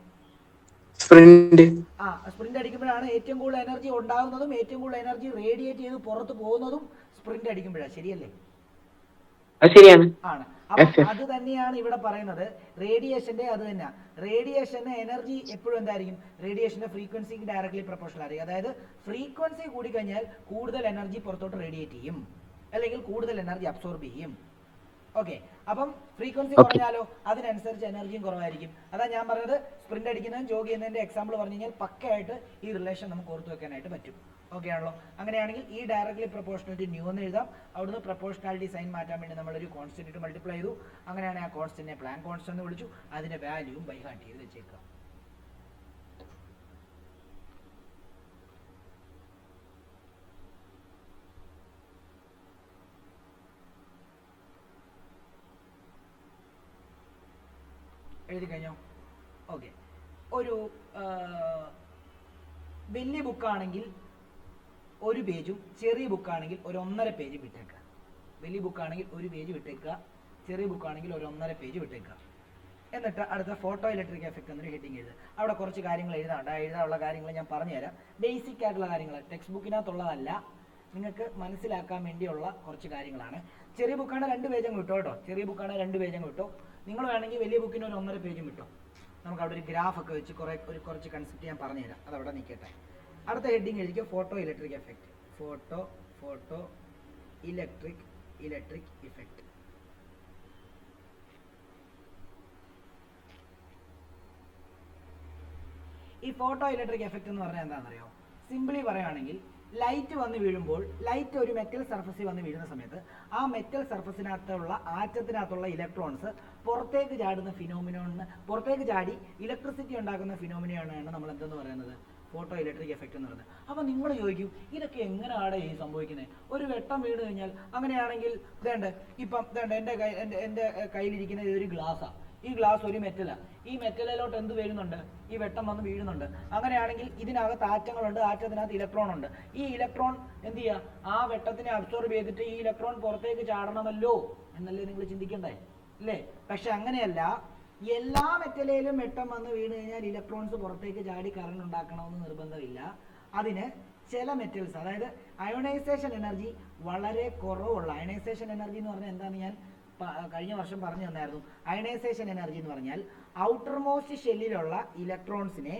സ്പ്രിന്റ് അടിക്കുമ്പോഴാണ് ഏറ്റവും കൂടുതൽ എനർജി ഉണ്ടാകുന്നതും ഏറ്റവും കൂടുതൽ എനർജി റേഡിയേറ്റ് ചെയ്ത് പുറത്ത് പോകുന്നതും സ്പ്രിന്റ് അടിക്കുമ്പോഴാണ്, ശരിയല്ലേ? ആണ്. അപ്പൊ അത് തന്നെയാണ് ഇവിടെ പറയുന്നത്. റേഡിയേഷന്റെ അത് തന്നെയാണ്. റേഡിയേഷന് എനർജി എപ്പോഴും എന്തായിരിക്കും? റേഡിയേഷന്റെ ഫ്രീക്വൻസിക്ക് ഡയറക്ട്ലി പ്രൊപ്പോർഷണൽ ആയിരിക്കും. അതായത് ഫ്രീക്വൻസി കൂടിക്കഴിഞ്ഞാൽ കൂടുതൽ എനർജി പുറത്തോട്ട് റേഡിയേറ്റ് ചെയ്യും, അല്ലെങ്കിൽ കൂടുതൽ എനർജി അബ്സോർബ് ചെയ്യും. ഓക്കെ, അപ്പം ഫ്രീക്വൻസി കുറഞ്ഞാലോ അതിനനുസരിച്ച് എനർജിയും കുറവായിരിക്കും. അതാ ഞാൻ പറഞ്ഞത്, സ്പ്രിന്റ് അടിക്കുന്നതും ജോഗ് ചെയ്യുന്നതിന്റെ എക്സാമ്പിൾ പറഞ്ഞു കഴിഞ്ഞാൽ പക്കയായിട്ട് ഈ റിലേഷൻ നമുക്ക് ഓർത്തു വെക്കാനായിട്ട് പറ്റും. ഓക്കെ ആണല്ലോ? അങ്ങനെയാണെങ്കിൽ ഈ ഡയറക്ട്ലി പ്രൊപ്പോർഷണൽ ന്യൂ എന്ന് എഴുതാം. അവിടുന്ന് പ്രൊപ്പോർഷണാലിറ്റി സൈൻ മാറ്റാൻ വേണ്ടി നമ്മളൊരു കോൺസ്റ്റന്റ് ഇട്ട് മൾട്ടിപ്ലൈ ചെയ്തു. അങ്ങനെയാണ് ആ കോൺസ്റ്റന്റിനെ പ്ലാങ്ക് കോൺസ്റ്റന്റ് എന്ന് വിളിച്ചു. അതിന്റെ വാല്യൂവും ബൈ ഹാർട്ട് ചെയ്ത് വെച്ചേക്കാം. എഴുതി കഴിഞ്ഞോ? ഓക്കെ. ഒരു വലിയ ബുക്കാണെങ്കിൽ ഒരു പേജും ചെറിയ ബുക്കാണെങ്കിൽ ഒരു 1.5 പേജ് വിട്ടേക്കുക. വലിയ ബുക്കാണെങ്കിൽ ഒരു പേജ് വിട്ടേക്കുക, ചെറിയ ബുക്കാണെങ്കിൽ ഒരു 1.5 പേജ് വിട്ടേക്കുക. എന്നിട്ട് അടുത്ത ഫോട്ടോ ഇലക്ട്രിക് എഫക്റ്റ് എന്നൊരു ഹെഡിങ് എഴുതുക. അവിടെ കുറച്ച് കാര്യങ്ങൾ എഴുതാറുണ്ട്. ആ എഴുതാനുള്ള കാര്യങ്ങൾ ഞാൻ പറഞ്ഞുതരാം. ബേസിക് ആയിട്ടുള്ള കാര്യങ്ങൾ, ടെക്സ്റ്റ് ബുക്കിനകത്തുള്ളതല്ല, നിങ്ങൾക്ക് മനസ്സിലാക്കാൻ വേണ്ടിയുള്ള കുറച്ച് കാര്യങ്ങളാണ്. ചെറിയ ബുക്കാണ് 2 പേജ് അങ്ങ് വിട്ടോ കേട്ടോ. ചെറിയ ബുക്കാണ് 2 പേജ് അങ്ങ് വിട്ടോ. നിങ്ങൾ വേണമെങ്കിൽ വലിയ ബുക്കിന് ഒരു 1.5 പേജും വിട്ടോ. നമുക്ക് അവിടെ ഒരു ഗ്രാഫൊക്കെ വെച്ച് കുറച്ച് കൺസെപ്റ്റ് ഞാൻ പറഞ്ഞുതരാം. അതവിടെ നിൽക്കട്ടെ. അടുത്ത ഹെഡിങ് എഴുതിക്കുക photoelectric effect. Photoelectric effect. ഈ ഫോട്ടോ ഇലക്ട്രിക് എഫക്റ്റ് എന്ന് പറഞ്ഞാൽ എന്താണെന്നറിയോ? സിംപിളി പറയുകയാണെങ്കിൽ ലൈറ്റ് വന്ന് വീഴുമ്പോൾ, ലൈറ്റ് ഒരു മെറ്റൽ സർഫസിൽ വന്ന് വീഴുന്ന സമയത്ത് ആ മെറ്റൽ സർഫസിനകത്തുള്ള ആറ്റത്തിനകത്തുള്ള ഇലക്ട്രോൺസ് പുറത്തേക്ക് ചാടുന്ന ഫിനോമിനോണിന്, പുറത്തേക്ക് ചാടി ഇലക്ട്രിസിറ്റി ഉണ്ടാക്കുന്ന ഫിനോമിനയാണ് നമ്മൾ എന്തെന്ന് പറയുന്നത്? ഫോട്ടോ ഇലക്ട്രിക് എഫക്റ്റ് എന്ന് പറയുന്നത്. അപ്പോൾ നിങ്ങൾ ചോദിക്കും, ഇതൊക്കെ എങ്ങനെയാണ് ഈ സംഭവിക്കുന്നത്? ഒരു വെട്ടം വീണ് കഴിഞ്ഞാൽ, അങ്ങനെയാണെങ്കിൽ ഇപ്പം എൻ്റെ കയ്യിലിരിക്കുന്ന ഇതൊരു ഗ്ലാസ്സാണ്. ഈ ഗ്ലാസ് ഒരു മെറ്റലാണ്. ഈ മെറ്റലിലോട്ട് എന്ത് വരുന്നുണ്ട്? ഈ വെട്ടം വന്ന് വീഴുന്നുണ്ട്. അങ്ങനെയാണെങ്കിൽ ഇതിനകത്ത് ആറ്റങ്ങളുണ്ട്, ആറ്റത്തിനകത്ത് ഇലക്ട്രോൺ ഉണ്ട്. ഈ ഇലക്ട്രോൺ എന്ത് ചെയ്യുക? ആ വെട്ടത്തിനെ അബ്സോർബ് ചെയ്തിട്ട് ഈ ഇലക്ട്രോൺ പുറത്തേക്ക് ചാടണമല്ലോ എന്നല്ലേ നിങ്ങൾ ചിന്തിക്കണ്ടേ? അല്ലേ? പക്ഷെ അങ്ങനെയല്ല. എല്ലാ മെറ്റലിലും വെട്ടം വന്ന് വീണ് കഴിഞ്ഞാൽ ഇലക്ട്രോൺസ് പുറത്തേക്ക് ചാടി കറണ്ട് ഉണ്ടാക്കണമെന്ന് നിർബന്ധമില്ല. അതിന് ചില മെറ്റൽസ്, അതായത് അയോണൈസേഷൻ എനർജി വളരെ കുറവുള്ള, അയോണൈസേഷൻ എനർജി എന്ന് പറഞ്ഞാൽ എന്താണെന്ന് ഞാൻ കഴിഞ്ഞ വർഷം പറഞ്ഞു തന്നായിരുന്നു. അയണൈസേഷൻ എനർജി എന്ന് പറഞ്ഞാൽ ഔട്ടർ മോസ്റ്റ് ഷെല്ലിലുള്ള ഇലക്ട്രോൺസിനെ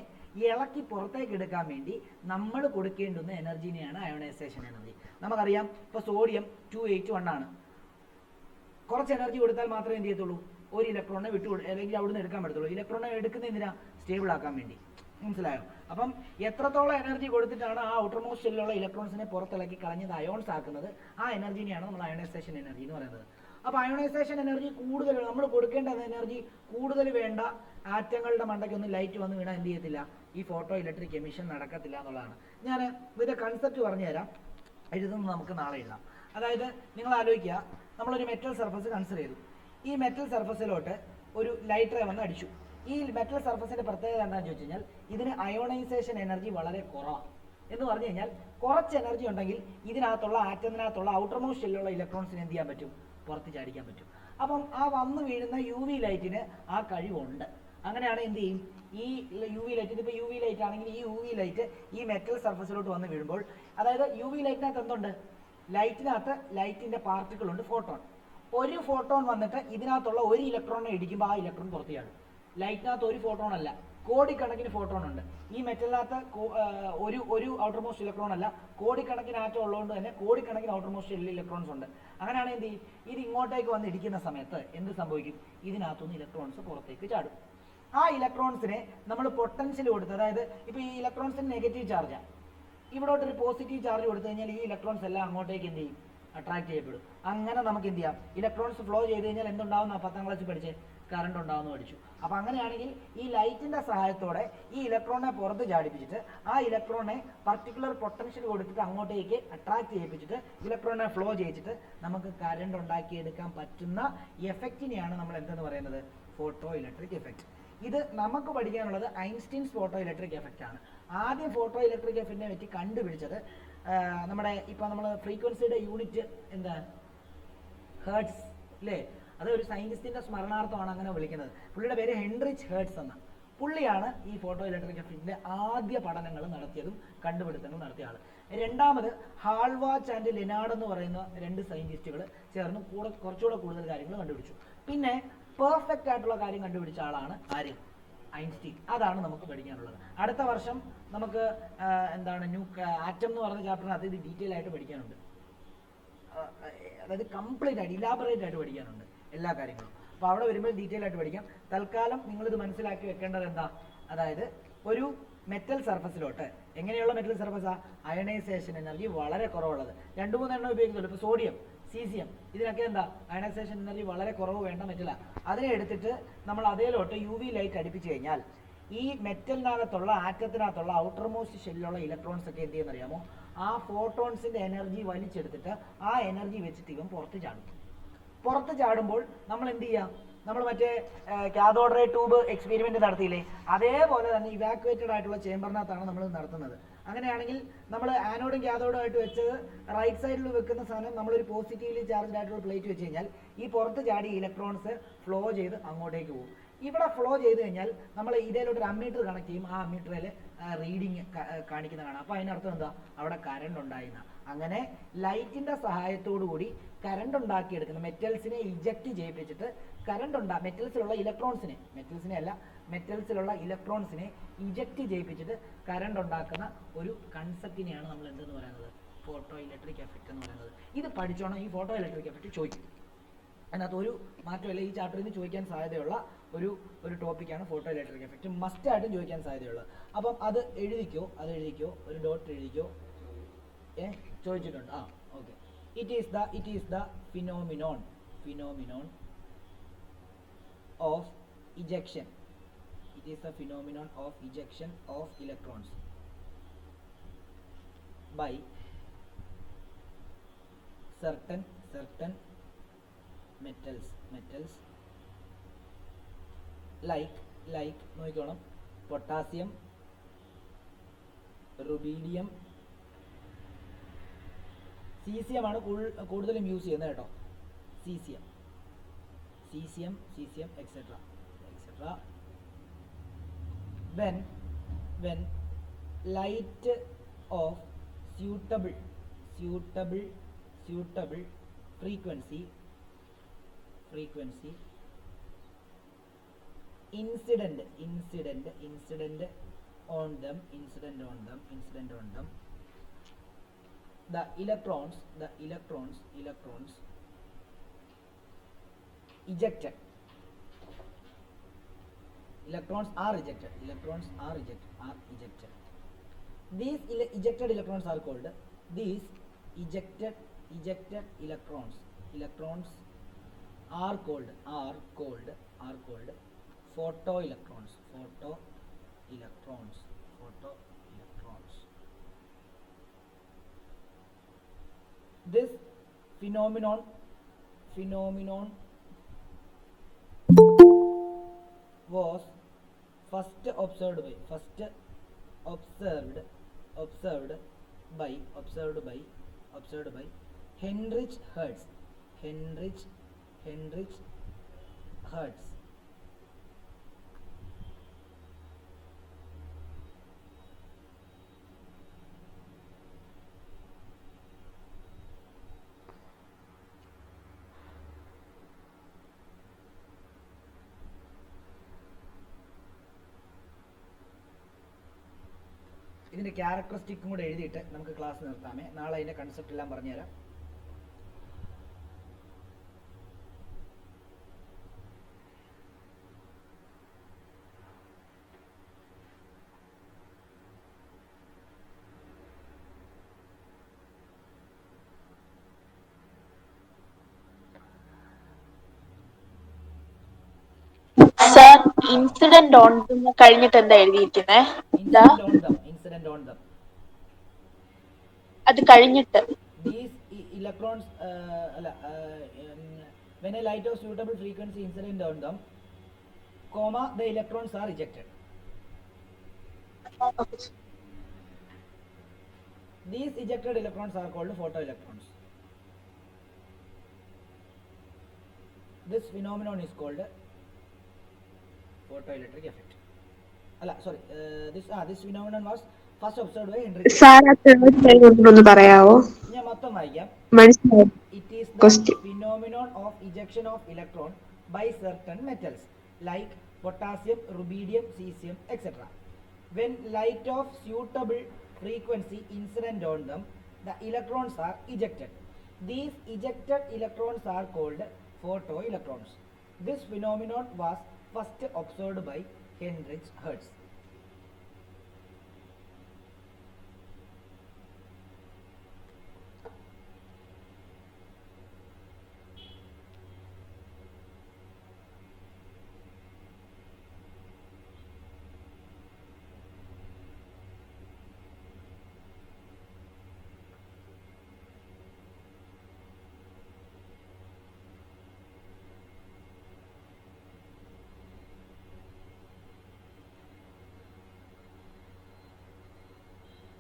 ഇളക്കി പുറത്തേക്ക് എടുക്കാൻ വേണ്ടി നമ്മൾ കൊടുക്കേണ്ടുന്ന എനർജിനെയാണ് അയോണൈസേഷൻ എനർജി. നമുക്കറിയാം, ഇപ്പോൾ സോഡിയം 281 ആണ്. കുറച്ച് എനർജി കൊടുത്താൽ മാത്രമേ എന്ത് ചെയ്യത്തുള്ളൂ? ഒരു ഇലക്ട്രോണിനെ അല്ലെങ്കിൽ അവിടുന്ന് എടുക്കാൻ പറ്റത്തുള്ളൂ. ഇലക്ട്രോണെ എടുക്കുന്ന എന്തിനാ? സ്റ്റേബിൾ ആക്കാൻ വേണ്ടി. മനസ്സിലായോ? അപ്പം എത്രത്തോളം എനർജി കൊടുത്തിട്ടാണ് ആ ഔട്ടർ മോസ്റ്റ് ഷെല്ലിലുള്ള ഇലക്ട്രോൺസിനെ പുറത്തിളക്കി കളഞ്ഞത് അയോൺസ് ആക്കുന്നത്, ആ എനർജിനെയാണ് നമ്മൾ അയോണൈസേഷൻ എനർജി എന്ന് പറയുന്നത്. അപ്പോൾ അയോണൈസേഷൻ എനർജി കൂടുതൽ, നമ്മൾ കൊടുക്കേണ്ട എനർജി കൂടുതൽ വേണ്ട ആറ്റങ്ങളുടെ മണ്ടയ്ക്കൊന്നും ലൈറ്റ് വന്ന് വീണാൽ എന്ത് ചെയ്യത്തില്ല? ഈ ഫോട്ടോ ഇലക്ട്രിക് എമിഷൻ നടക്കത്തില്ല എന്നുള്ളതാണ്. ഞാൻ ഇതിൻ്റെ കൺസെപ്റ്റ് പറഞ്ഞുതരാം. എഴുതുന്നത് നമുക്ക് നാളെ എഴുതാം. അതായത് നിങ്ങൾ ആലോചിക്കുക, നമ്മളൊരു മെറ്റൽ സർഫസ് കൺസിഡർ ചെയ്തു. ഈ മെറ്റൽ സർഫസിലോട്ട് ഒരു ലൈറ്റ് റേ വന്ന് അടിച്ചു. ഈ മെറ്റൽ സർഫസിൻ്റെ പ്രത്യേകത എന്താണെന്ന് ചോദിച്ചു കഴിഞ്ഞാൽ, ഇതിന് അയോണൈസേഷൻ എനർജി വളരെ കുറവാണ്. എന്ന് പറഞ്ഞു കഴിഞ്ഞാൽ കുറച്ച് എനർജി ഉണ്ടെങ്കിൽ ഇതിനകത്തുള്ള ആറ്റത്തിനകത്തുള്ള ഔട്ടർ മോസ്റ്റ് ഷെല്ലുള്ള ഇലക്ട്രോൺസിന് എന്ത് ചെയ്യാൻ പറ്റും? പുറത്ത് ചാടിക്കാൻ പറ്റും. അപ്പം ആ വന്ന് വീഴുന്ന UV ലൈറ്റിന് ആ കഴിവുണ്ട്. അങ്ങനെയാണ് എന്ത് ചെയ്യും? ഈ UV ലൈറ്റ്, ഇതിപ്പോൾ UV ലൈറ്റ് ആണെങ്കിൽ ഈ UV ലൈറ്റ് ഈ മെറ്റൽ സർഫസിലോട്ട് വന്ന് വീഴുമ്പോൾ, അതായത് UV ലൈറ്റിനകത്ത് എന്തുണ്ട്? ലൈറ്റിൻ്റെ പാർട്ടിക്കിൾ ഉണ്ട്, ഫോട്ടോൺ. ഒരു ഫോട്ടോൺ വന്നിട്ട് ഇതിനകത്തുള്ള ഒരു ഇലക്ട്രോണിനെ ഇടിക്കുമ്പോൾ ആ ഇലക്ട്രോൺ പുറത്ത് ചാടും. ലൈറ്റിനകത്ത് ഒരു ഫോട്ടോൺ അല്ല, കോടിക്കണക്കിന് ഫോട്ടോൺ ഉണ്ട്. ഈ മെറ്റലിനകത്ത് ഒരു ഔട്ടർ മോസ്റ്റ് ഇലക്ട്രോൺ അല്ല, കോടിക്കണക്കിന് ആറ്റം ഉള്ളതുകൊണ്ട് തന്നെ കോടിക്കണക്കിന് ഔട്ടർ മോസ്റ്റ് ഇലക്ട്രോൺസ് ഉണ്ട്. അങ്ങനെയാണ് എന്ത് ചെയ്യും? ഇത് ഇങ്ങോട്ടേക്ക് വന്ന് ഇടിക്കുന്ന സമയത്ത് എന്ത് സംഭവിക്കും? ഇതിനകത്തുനിന്ന് ഇലക്ട്രോൺസ് പുറത്തേക്ക് ചാടും. ആ ഇലക്ട്രോൺസിനെ നമ്മൾ പൊട്ടൻഷ്യൽ കൊടുത്ത്, അതായത് ഇപ്പോൾ ഈ ഇലക്ട്രോൺസിന് നെഗറ്റീവ് ചാർജാണ്, ഇവിടോട്ടൊരു പോസിറ്റീവ് ചാർജ് കൊടുത്തു കഴിഞ്ഞാൽ ഈ ഇലക്ട്രോൺസ് എല്ലാം അങ്ങോട്ടേക്ക് എന്ത് ചെയ്യും? അട്രാക്ട് ചെയ്യപ്പെടും. അങ്ങനെ നമുക്ക് എന്ത് ചെയ്യാം? ഇലക്ട്രോൺസ് ഫ്ലോ ചെയ്ത് കഴിഞ്ഞാൽ എന്തുണ്ടാവുന്ന 10ാം ക്ലാസ്സിൽ പഠിച്ച് കറണ്ട് ഉണ്ടാവുമെന്ന് പഠിച്ചു. അപ്പോൾ അങ്ങനെയാണെങ്കിൽ ഈ ലൈറ്റിൻ്റെ സഹായത്തോടെ ഈ ഇലക്ട്രോണിനെ പുറത്ത് ചാടിപ്പിച്ചിട്ട് ആ ഇലക്ട്രോണിനെ പർട്ടിക്കുലർ പൊട്ടൻഷ്യൽ കൊടുത്തിട്ട് അങ്ങോട്ടേക്ക് അട്രാക്ട് ചെയ്യിപ്പിച്ചിട്ട് ഇലക്ട്രോണിനെ ഫ്ലോ ചെയ്യിച്ചിട്ട് നമുക്ക് കറണ്ട് ഉണ്ടാക്കിയെടുക്കാൻ പറ്റുന്ന എഫക്റ്റിനെയാണ് നമ്മൾ എന്തെന്ന് പറയുന്നത്? Photo electric effect. ഇത് നമുക്ക് പഠിക്കാനുള്ളത് ഐൻസ്റ്റീൻസ് ഫോട്ടോ ഇലക്ട്രിക് എഫക്റ്റ് ആണ്. ആദ്യം ഫോട്ടോ ഇലക്ട്രിക് എഫക്റ്റിനെ പറ്റി കണ്ടുപിടിച്ചത് നമ്മുടെ ഇപ്പോൾ നമ്മൾ ഫ്രീക്വൻസിയുടെ യൂണിറ്റ് എന്താ? ഹേർട്സ് അല്ലേ? അത് ഒരു സയൻറ്റിസ്റ്റിൻ്റെ സ്മരണാർത്ഥമാണ് അങ്ങനെ വിളിക്കുന്നത്. പുള്ളിയുടെ പേര് ഹെൻറിച്ച് ഹേർട്സ് എന്നാണ്. പുള്ളിയാണ് ഈ ഫോട്ടോ ഇലക്ട്രിക് എഫക്റ്റിൻ്റെ ആദ്യ പഠനങ്ങൾ നടത്തിയതും കണ്ടുപിടുത്തങ്ങൾ നടത്തിയ ആൾ. രണ്ടാമത് ഹാൾവാച്ച് ആൻഡ് ലെനാർഡ് എന്ന് പറയുന്ന 2 സയൻറ്റിസ്റ്റുകൾ ചേർന്ന് കുറച്ചുകൂടെ കൂടുതൽ കാര്യങ്ങൾ കണ്ടുപിടിച്ചു. പിന്നെ പെർഫെക്റ്റ് ആയിട്ടുള്ള കാര്യം കണ്ടുപിടിച്ച ആളാണ് ആര്? ഐൻസ്റ്റീൻ. അതാണ് നമുക്ക് പഠിക്കാനുള്ളത്. അടുത്ത വർഷം നമുക്ക് ആറ്റം എന്ന് പറഞ്ഞ ചാപ്റ്ററിനകത്ത് ഇത് ഡീറ്റെയിൽ ആയിട്ട് പഠിക്കാനുണ്ട്. അതായത് കംപ്ലീറ്റ് ആയിട്ട് ഇലാബറേറ്റ് ആയിട്ട് പഠിക്കാനുണ്ട് എല്ലാ കാര്യങ്ങളും. അപ്പോൾ അവിടെ വരുമ്പോൾ ഡീറ്റെയിൽ ആയിട്ട് പഠിക്കാം. തൽക്കാലം നിങ്ങളിത് മനസ്സിലാക്കി വെക്കേണ്ടത് എന്താ? അതായത് ഒരു മെറ്റൽ സർഫസിലോട്ട്, എങ്ങനെയുള്ള മെറ്റൽ സർഫസാണ്? അയണൈസേഷൻ എനർജി വളരെ കുറവുള്ളത്. 2-3 എണ്ണം ഉപയോഗിക്കുന്നുള്ളൂ. ഇപ്പോൾ സോഡിയം, സീസിയം, ഇതിനൊക്കെ എന്താ? അയണൈസേഷൻ എനർജി വളരെ കുറവ് വേണ്ട മെറ്റലാണ്. അതിനെ എടുത്തിട്ട് നമ്മൾ അതേലോട്ട് UV ലൈറ്റ് അടുപ്പിച്ച് കഴിഞ്ഞാൽ ഈ മെറ്റലിനകത്തുള്ള ആറ്റത്തിനകത്തുള്ള ഔട്ടർ മോസ്റ്റ് ഷെല്ലിലുള്ള ഇലക്ട്രോൺസ് ഒക്കെ എന്ത് ചെയ്യുന്നറിയാമോ? ആ ഫോട്ടോൺസിൻ്റെ എനർജി വലിച്ചെടുത്തിട്ട് ആ എനർജി വെച്ചിട്ട് ഇവൻ പുറത്ത് ചാടും. പുറത്ത് ചാടുമ്പോൾ നമ്മൾ എന്ത് ചെയ്യാം? നമ്മൾ മറ്റേ കാഥോഡ് റേ ട്യൂബ് എക്സ്പെരിമെൻറ്റ് നടത്തിയില്ലേ? അതേപോലെ തന്നെ ഇവാക്യുവേറ്റഡ് ആയിട്ടുള്ള ചേമ്പറിനകത്താണ് നമ്മൾ നടത്തുന്നത്. അങ്ങനെയാണെങ്കിൽ നമ്മൾ ആനോഡും കാഥോഡും ആയിട്ട് വെച്ചത് റൈറ്റ് സൈഡിൽ വെക്കുന്ന സാധനം നമ്മളൊരു പോസിറ്റീവ്ലി ചാർജ്ഡ് ആയിട്ടുള്ള പ്ലേറ്റ് വെച്ച് കഴിഞ്ഞാൽ ഈ പുറത്ത് ചാടി ഇലക്ട്രോൺസ് ഫ്ലോ ചെയ്ത് അങ്ങോട്ടേക്ക് പോകും. ഇവിടെ ഫ്ലോ ചെയ്ത് കഴിഞ്ഞാൽ നമ്മൾ ഇതിലോട്ട് ഒരു അമ്മീറ്റർ കണക്ട് ചെയ്യും. ആ അമ്മീറ്ററിൽ റീഡിങ് കാണിക്കുന്ന കാണാം. അപ്പോൾ അതിനർത്ഥം എന്താ, അവിടെ കറണ്ട് ഉണ്ടായിരുന്ന. അങ്ങനെ ലൈറ്റിന്റെ സഹായത്തോടു കൂടി കറണ്ട് ഉണ്ടാക്കിയെടുക്കുന്ന മെറ്റൽസിനെ ഇജക്റ്റ് ചെയ്യിപ്പിച്ചിട്ട് മെറ്റൽസിലുള്ള ഇലക്ട്രോൺസിനെ ഇജക്റ്റ് ചെയ്യിപ്പിച്ചിട്ട് കറണ്ട് ഉണ്ടാക്കുന്ന ഒരു കൺസെപ്റ്റിനെയാണ് നമ്മൾ എന്തെന്ന് പറയുന്നത്, ഫോട്ടോ ഇലക്ട്രിക് എഫക്റ്റ് എന്ന് പറയുന്നത്. ഇത് പഠിച്ചോണം. ഈ ഫോട്ടോ ഇലക്ട്രിക് എഫക്റ്റ് ചോദിക്കും. അതിനകത്ത് ഒരു മാറ്റമല്ല. ഈ ചാപ്റ്ററിൽ നിന്ന് ചോദിക്കാൻ സാധ്യതയുള്ള ഒരു ടോപ്പിക്കാണ് ഫോട്ടോ ഇലക്ട്രിക് എഫക്റ്റ്. മസ്റ്റായിട്ടും ചോദിക്കാൻ സാധ്യതയുള്ളത്. അപ്പം അത് എഴുതിക്കോ, ഒരു ഡോട്ട് എഴുതിക്കോ. ചോദിച്ചിട്ടുണ്ട്. Okay. It is the phenomenon of ejection. It is the phenomenon of ejection of electrons by certain metals like നോക്കിക്കോണം, പൊട്ടാസ്യം, റുബീഡിയം, സീസിയം ആണ് കൂടുതലും യൂസ് ചെയ്യുന്നത് കേട്ടോ. Caesium etcetera. when light of suitable frequency incident on them, the electrons ejected. Electrons are ejected. These ejected electrons are called photoelectrons. This phenomenon was first observed by Heinrich Hertz. ഇതിന്റെ ക്യാരക്ടറിസ്റ്റിക്കും കൂടെ എഴുതിയിട്ട് നമുക്ക് class നിർത്താമേ. നാളെ അതിന്റെ concept എല്ലാം പറഞ്ഞുതരാം. Sir, incident on കഴിഞ്ഞിട്ട് എന്താ എഴുതിയിരിക്കുന്നത്? ഇൻസിഡന്റ് ഓൺ ദം അത് കഴിഞ്ഞിട്ട് these electrons when a light of suitable frequency incident on them, the electrons are ejected. These ejected electrons are called photoelectrons. This phenomenon is called photoelectric effect. This phenomenon was first observed by Heinrich. ഒന്ന് പറയാവോ? ഞാൻ മൊത്തം വായിക്കാം. മനസ്സിലായി. It is the phenomenon of ejection of electron by certain metals like potassium, rubidium, cesium, etc. When light of suitable frequency incident on them, the electrons are ejected. These ejected electrons are called photoelectrons. This phenomenon was first observed by Heinrich Hertz.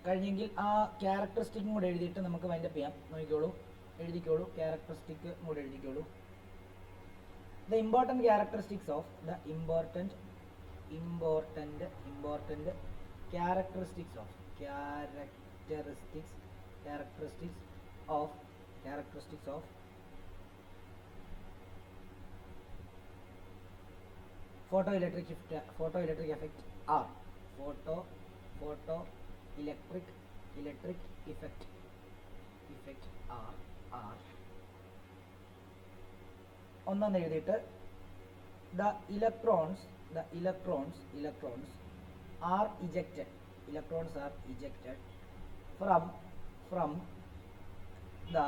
കഴിഞ്ഞെങ്കിൽ ആ ക്യാരക്ടറിസ്റ്റിക്കും കൂടെ എഴുതിയിട്ട് നമുക്ക് wind up ചെയ്യാം. നോക്കിക്കോളൂ, എഴുതിക്കോളൂ, characteristic കൂടെ എഴുതിക്കോളൂ. The important characteristics of characteristics of photoelectric effect are photoelectric effect are ഒന്നെന്ന് എഴുതിയിട്ട് the electrons are ejected from the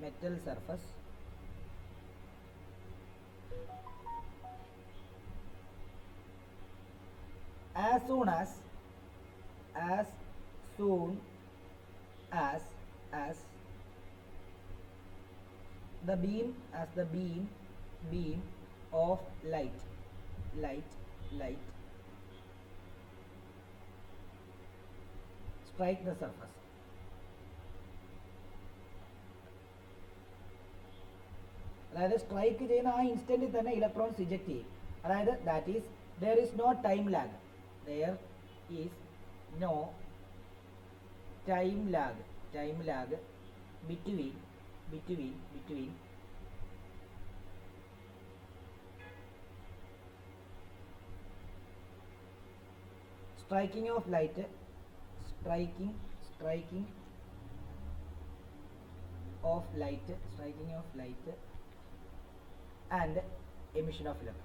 metal surface as soon as the beam of light strike the surface. അതായത് strike ചെയ്യുന്ന ആ ഇൻസ്റ്റന്റിൽ തന്നെ electrons eject ചെയ്യും. അതായത് that is there is no time lag between striking of light and emission of electrons.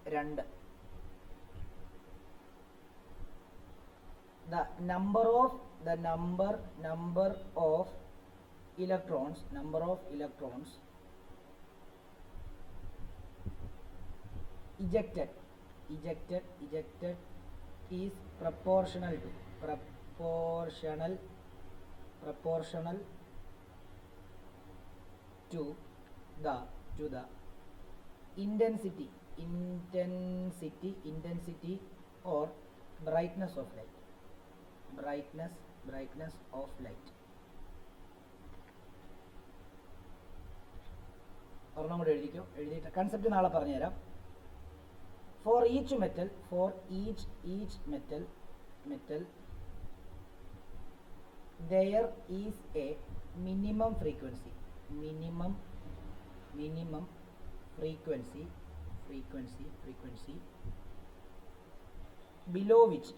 2 the number of electrons ejected is proportional to the intensity or brightness of light. ഒരെണ്ണം കൂടെ എഴുതിയിട്ട് concept നാളെ പറഞ്ഞുതരാം. For each metal there is a minimum frequency below which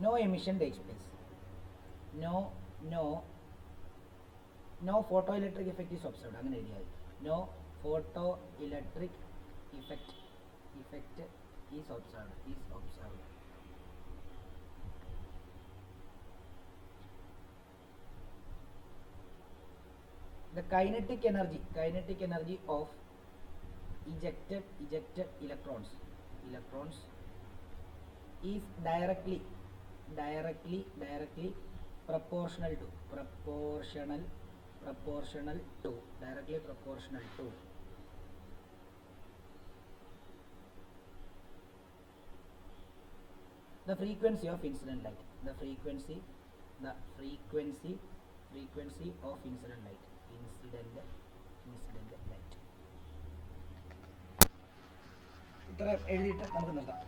no emission takes place. No photoelectric effect is observed. അങ്ങനെ എഴുതിയാൽ no photoelectric effect is observed. The kinetic energy of ejected electrons is directly proportional to the frequency of incident light. The frequency of incident light. ഇത്ര എഴുതിയിട്ട് നമുക്ക് നിർത്താം.